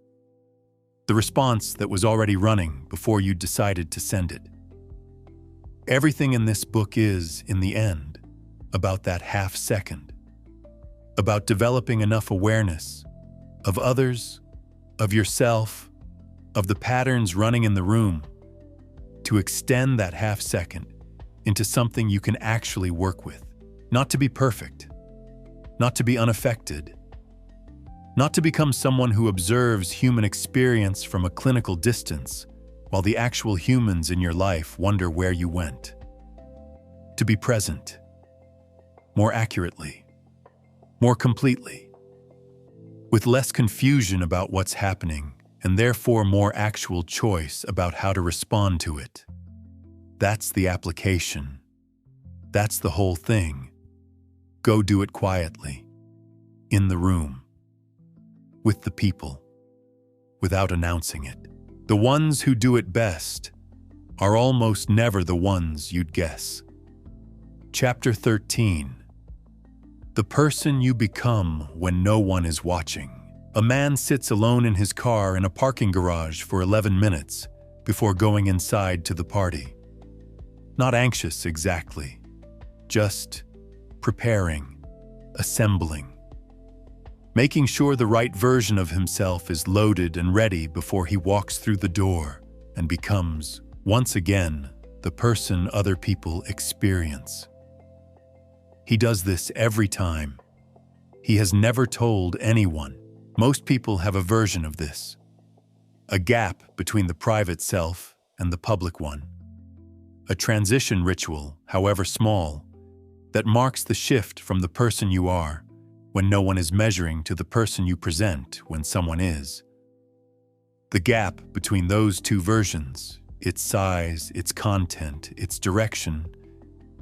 S1: The response that was already running before you decided to send it. Everything in this book is, in the end, about that half second. About developing enough awareness of others, of yourself, of the patterns running in the room, to extend that half second into something you can actually work with. Not to be perfect, not to be unaffected, not to become someone who observes human experience from a clinical distance while the actual humans in your life wonder where you went. To be present, more accurately, more completely, with less confusion about what's happening and therefore more actual choice about how to respond to it. That's the application. That's the whole thing. Go do it quietly, in the room, with the people, without announcing it. The ones who do it best are almost never the ones you'd guess. Chapter 13. The person you become when no one is watching. A man sits alone in his car in a parking garage for 11 minutes before going inside to the party. Not anxious exactly, just preparing, assembling, making sure the right version of himself is loaded and ready before he walks through the door and becomes, once again, the person other people experience. He does this every time. He has never told anyone. Most people have a version of this. A gap between the private self and the public one. A transition ritual, however small, that marks the shift from the person you are when no one is measuring to the person you present when someone is. The gap between those two versions, its size, its content, its direction,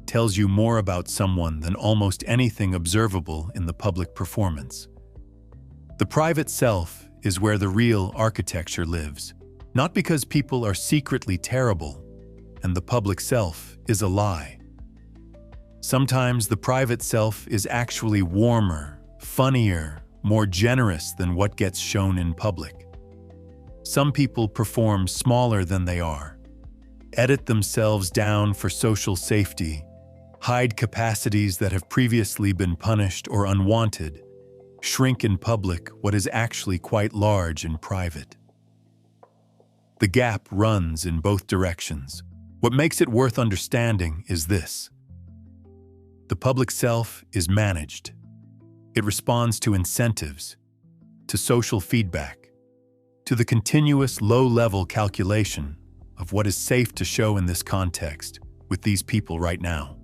S1: tells you more about someone than almost anything observable in the public performance. The private self is where the real architecture lives, not because people are secretly terrible and the public self is a lie. Sometimes the private self is actually warmer, funnier, more generous than what gets shown in public. Some people perform smaller than they are, edit themselves down for social safety, hide capacities that have previously been punished or unwanted, shrink in public what is actually quite large in private. The gap runs in both directions. What makes it worth understanding is this. The public self is managed. It responds to incentives, to social feedback, to the continuous low-level calculation of what is safe to show in this context with these people right now.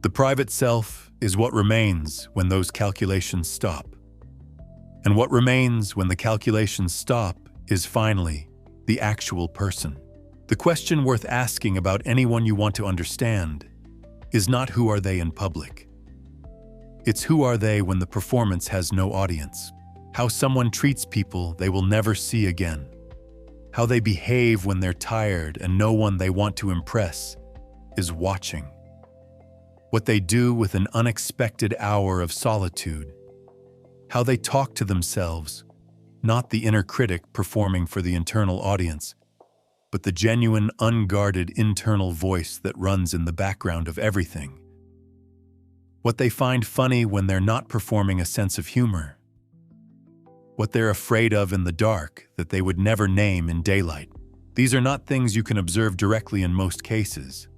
S1: The private self is what remains when those calculations stop. And what remains when the calculations stop is finally the actual person. The question worth asking about anyone you want to understand is not who are they in public. It's who are they when the performance has no audience, how someone treats people they will never see again, How they behave when they're tired and no one they want to impress is watching. What they do with an unexpected hour of solitude. How they talk to themselves, not the inner critic performing for the internal audience, but the genuine, unguarded internal voice that runs in the background of everything. What they find funny when they're not performing a sense of humor. What they're afraid of in the dark that they would never name in daylight. These are not things you can observe directly in most cases,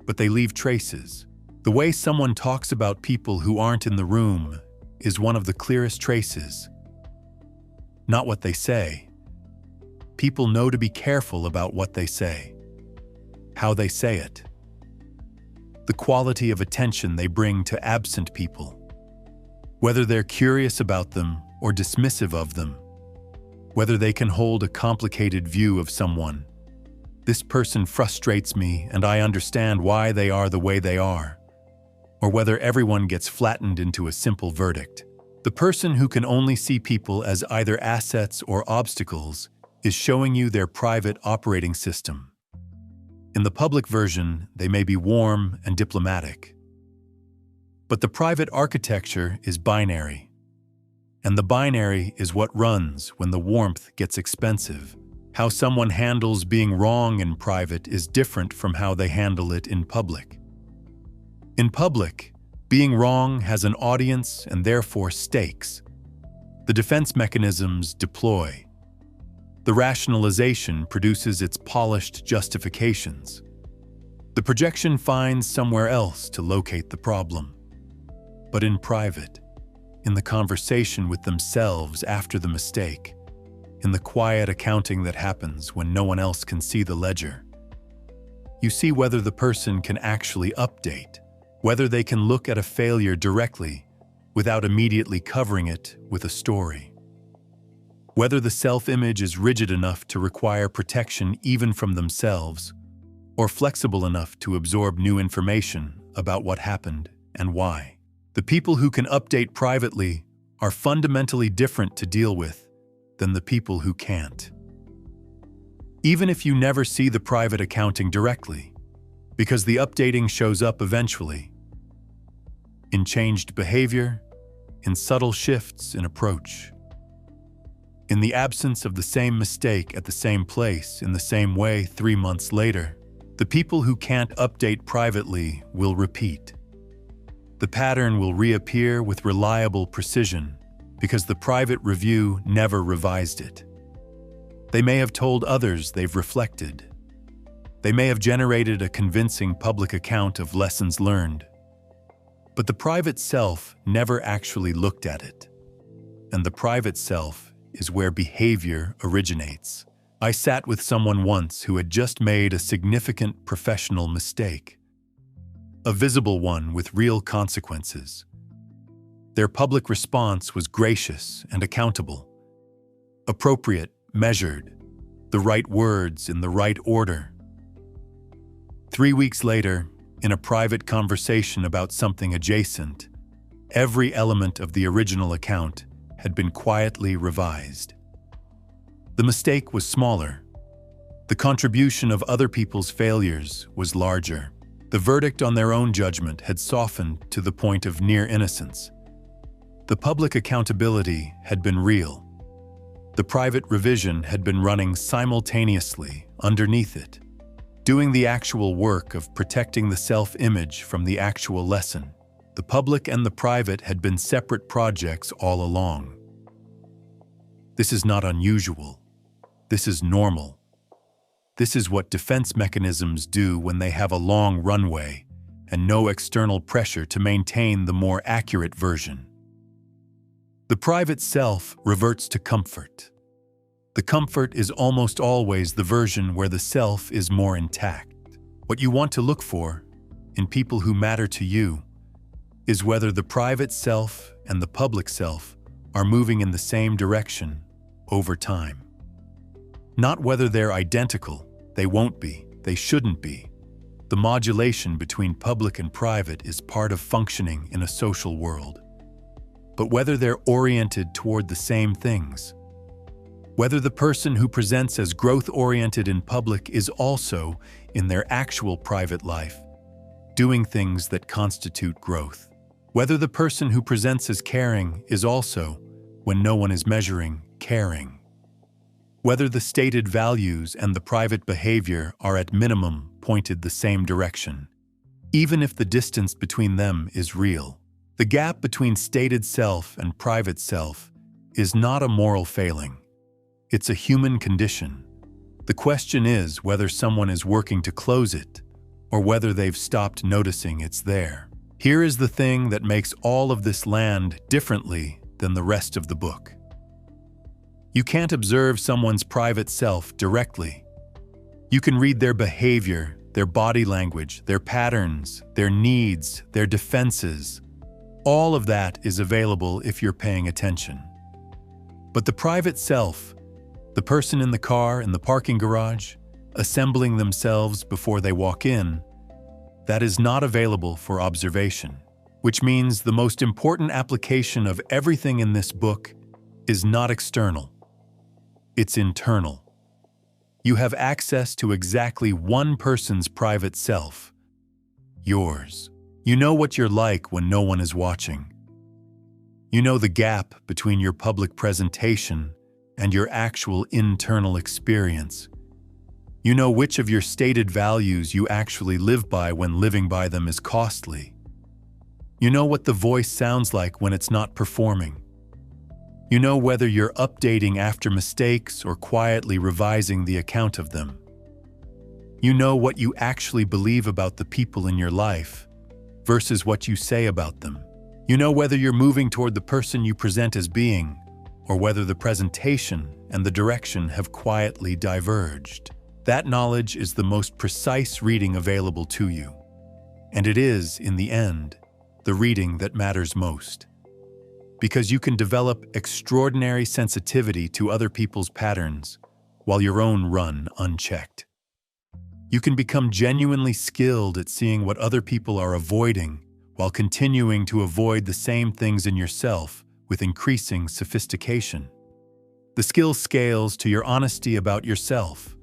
S1: but they leave traces. The way someone talks about people who aren't in the room is one of the clearest traces. Not what they say. People know to be careful about what they say, how they say it, the quality of attention they bring to absent people, whether they're curious about them or dismissive of them, whether they can hold a complicated view of someone. This person frustrates me and I understand why they are the way they are, or whether everyone gets flattened into a simple verdict. The person who can only see people as either assets or obstacles is showing you their private operating system. In the public version, they may be warm and diplomatic. But the private architecture is binary. And the binary is what runs when the warmth gets expensive. How someone handles being wrong in private is different from how they handle it in public. In public, being wrong has an audience and therefore stakes. The defense mechanisms deploy. The rationalization produces its polished justifications. The projection finds somewhere else to locate the problem. But in private, in the conversation with themselves after the mistake, in the quiet accounting that happens when no one else can see the ledger, you see whether the person can actually update, whether they can look at a failure directly without immediately covering it with a story. Whether the self-image is rigid enough to require protection even from themselves, or flexible enough to absorb new information about what happened and why. The people who can update privately are fundamentally different to deal with than the people who can't. Even if you never see the private accounting directly, because the updating shows up eventually, in changed behavior, in subtle shifts in approach. In the absence of the same mistake at the same place in the same way 3 months later, the people who can't update privately will repeat. The pattern will reappear with reliable precision because the private review never revised it. They may have told others they've reflected. They may have generated a convincing public account of lessons learned. But the private self never actually looked at it. And the private self is where behavior originates. I sat with someone once who had just made a significant professional mistake. A visible one with real consequences. Their public response was gracious and accountable. Appropriate, measured, the right words in the right order. 3 weeks later, in a private conversation about something adjacent, every element of the original account had been quietly revised. The mistake was smaller. The contribution of other people's failures was larger. The verdict on their own judgment had softened to the point of near innocence. The public accountability had been real. The private revision had been running simultaneously underneath it, doing the actual work of protecting the self-image from the actual lesson. The public and the private had been separate projects all along. This is not unusual. This is normal. This is what defense mechanisms do when they have a long runway and no external pressure to maintain the more accurate version. The private self reverts to comfort. The comfort is almost always the version where the self is more intact. What you want to look for, in people who matter to you, is whether the private self and the public self are moving in the same direction over time. Not whether they're identical, they won't be, they shouldn't be. The modulation between public and private is part of functioning in a social world. But whether they're oriented toward the same things, Whether the person who presents as growth-oriented in public is also, in their actual private life, doing things that constitute growth. Whether the person who presents as caring is also, when no one is measuring, caring. Whether the stated values and the private behavior are at minimum pointed the same direction, even if the distance between them is real. The gap between stated self and private self is not a moral failing. It's a human condition. The question is whether someone is working to close it, or whether they've stopped noticing it's there. Here is the thing that makes all of this land differently than the rest of the book. You can't observe someone's private self directly. You can read their behavior, their body language, their patterns, their needs, their defenses. All of that is available if you're paying attention. But the private self, the person in the car in the parking garage, assembling themselves before they walk in, that is not available for observation, which means the most important application of everything in this book is not external. It's internal. You have access to exactly one person's private self, yours. You know what you're like when no one is watching. You know the gap between your public presentation and your actual internal experience. You know which of your stated values you actually live by when living by them is costly. You know what the voice sounds like when it's not performing. You know whether you're updating after mistakes or quietly revising the account of them. You know what you actually believe about the people in your life versus what you say about them. You know whether you're moving toward the person you present as being, or whether the presentation and the direction have quietly diverged. That knowledge is the most precise reading available to you. And it is, in the end, the reading that matters most. Because you can develop extraordinary sensitivity to other people's patterns while your own run unchecked. You can become genuinely skilled at seeing what other people are avoiding while continuing to avoid the same things in yourself with increasing sophistication. The skill scales to your honesty about yourself.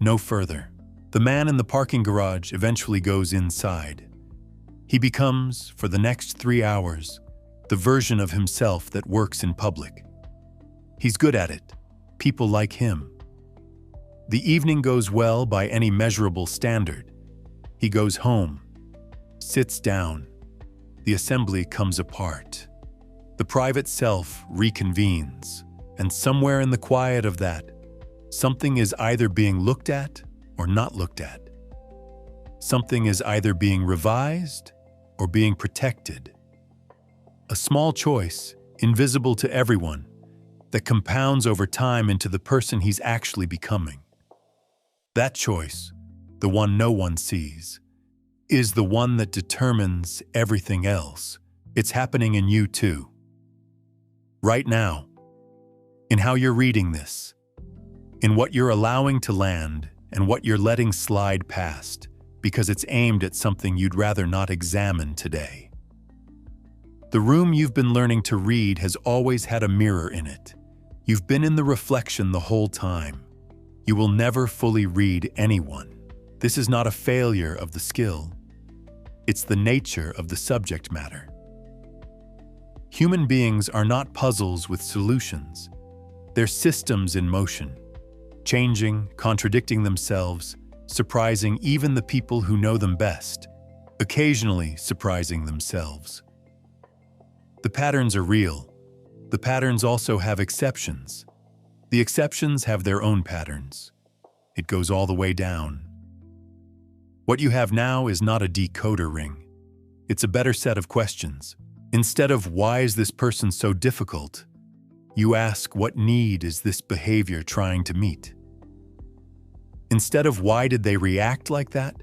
S1: No further. The man in the parking garage eventually goes inside. He becomes, for the next 3 hours, the version of himself that works in public. He's good at it. People like him. The evening goes well by any measurable standard. He goes home, sits down. The assembly comes apart. The private self reconvenes, and somewhere in the quiet of that, something is either being looked at or not looked at. Something is either being revised or being protected. A small choice, invisible to everyone, that compounds over time into the person he's actually becoming. That choice, the one no one sees, is the one that determines everything else. It's happening in you too. Right now, in how you're reading this, in what you're allowing to land and what you're letting slide past, because it's aimed at something you'd rather not examine today. The room you've been learning to read has always had a mirror in it. You've been in the reflection the whole time. You will never fully read anyone. This is not a failure of the skill. It's the nature of the subject matter. Human beings are not puzzles with solutions. They're systems in motion, changing, contradicting themselves, surprising even the people who know them best, occasionally surprising themselves. The patterns are real. The patterns also have exceptions. The exceptions have their own patterns. It goes all the way down. What you have now is not a decoder ring. It's a better set of questions. Instead of why is this person so difficult, you ask what need is this behavior trying to meet. Instead of why did they react like that,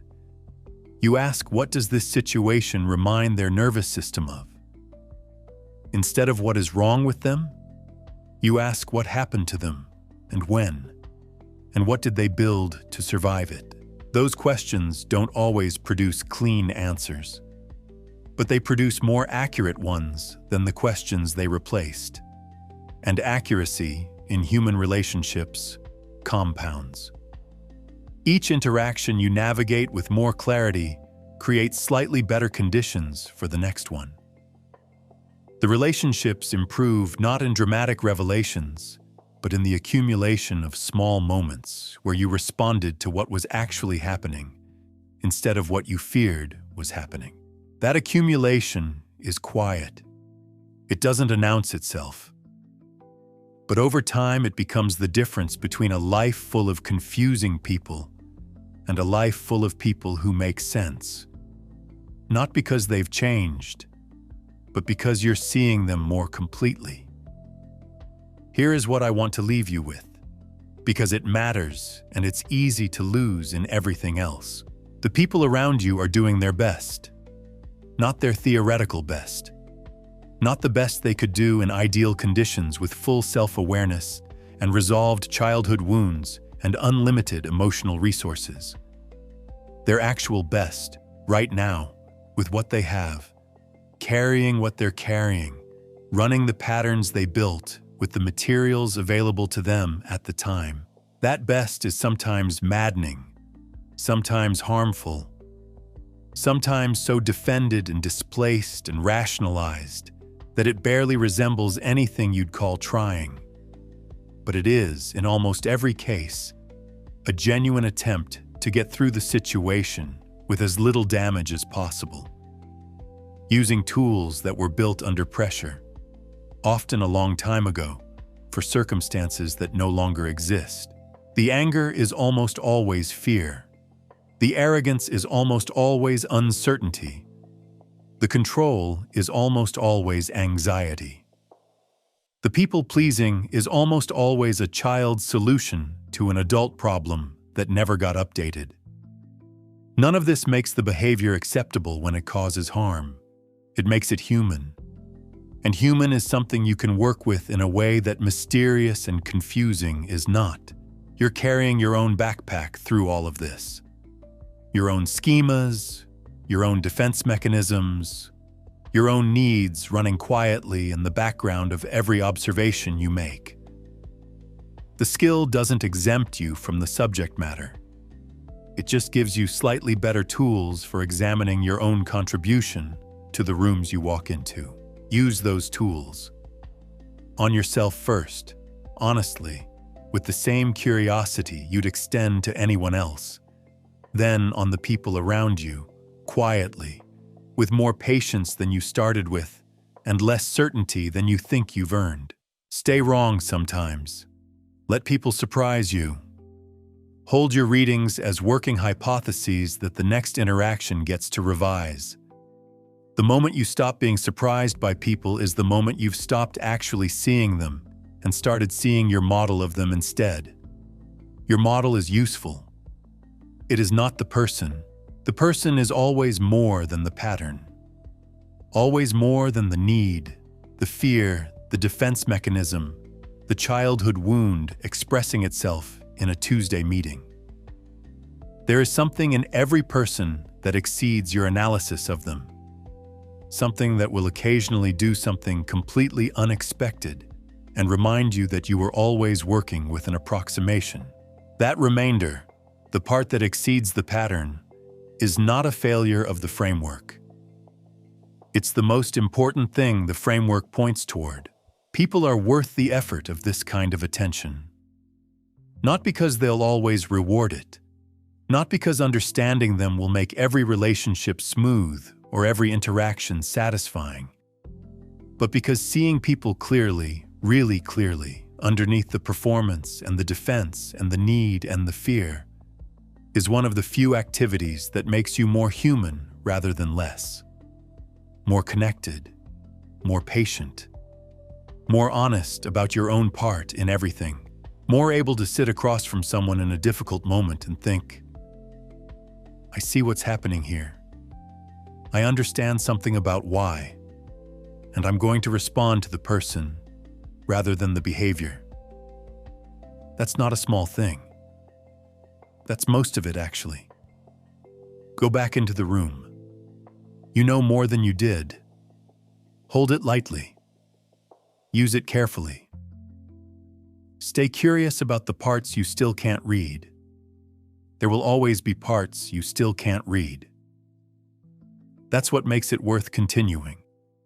S1: you ask what does this situation remind their nervous system of. Instead of what is wrong with them, you ask what happened to them and when, and what did they build to survive it. Those questions don't always produce clean answers, but they produce more accurate ones than the questions they replaced. And accuracy, in human relationships compounds. Each interaction you navigate with more clarity creates slightly better conditions for the next one. The relationships improve not in dramatic revelations, but in the accumulation of small moments where you responded to what was actually happening instead of what you feared was happening. That accumulation is quiet. It doesn't announce itself. But over time, it becomes the difference between a life full of confusing people and a life full of people who make sense. Not because they've changed, but because you're seeing them more completely. Here is what I want to leave you with, because it matters and it's easy to lose in everything else. The people around you are doing their best, not their theoretical best, not the best they could do in ideal conditions with full self-awareness and resolved childhood wounds and unlimited emotional resources. Their actual best, right now, with what they have, carrying what they're carrying, running the patterns they built with the materials available to them at the time. That best is sometimes maddening, sometimes harmful, sometimes so defended and displaced and rationalized that it barely resembles anything you'd call trying. But it is, in almost every case, a genuine attempt to get through the situation with as little damage as possible, using tools that were built under pressure, often a long time ago, for circumstances that no longer exist. The anger is almost always fear. The arrogance is almost always uncertainty. The control is almost always anxiety. The people-pleasing is almost always a child's solution to an adult problem that never got updated. None of this makes the behavior acceptable when it causes harm. It makes it human. And human is something you can work with in a way that mysterious and confusing is not. You're carrying your own backpack through all of this. Your own schemas, your own defense mechanisms, your own needs running quietly in the background of every observation you make. The skill doesn't exempt you from the subject matter. It just gives you slightly better tools for examining your own contribution to the rooms you walk into. Use those tools. On yourself first, honestly, with the same curiosity you'd extend to anyone else. Then on the people around you, quietly, with more patience than you started with, and less certainty than you think you've earned. Stay wrong sometimes. Let people surprise you. Hold your readings as working hypotheses that the next interaction gets to revise. The moment you stop being surprised by people is the moment you've stopped actually seeing them and started seeing your model of them instead. Your model is useful. It is not the person. The person is always more than the pattern. Always more than the need, the fear, the defense mechanism, the childhood wound expressing itself in a Tuesday meeting. There is something in every person that exceeds your analysis of them. Something that will occasionally do something completely unexpected and remind you that you were always working with an approximation. That remainder, the part that exceeds the pattern, is not a failure of the framework. It's the most important thing the framework points toward. People are worth the effort of this kind of attention. Not because they'll always reward it, not because understanding them will make every relationship smooth or every interaction satisfying, but because seeing people clearly, really clearly, underneath the performance and the defense and the need and the fear, is one of the few activities that makes you more human rather than less. More connected, more patient, more honest about your own part in everything, more able to sit across from someone in a difficult moment and think, I see what's happening here. I understand something about why, and I'm going to respond to the person rather than the behavior. That's not a small thing. That's most of it, actually. Go back into the room. You know more than you did. Hold it lightly. Use it carefully. Stay curious about the parts you still can't read. There will always be parts you still can't read. That's what makes it worth continuing.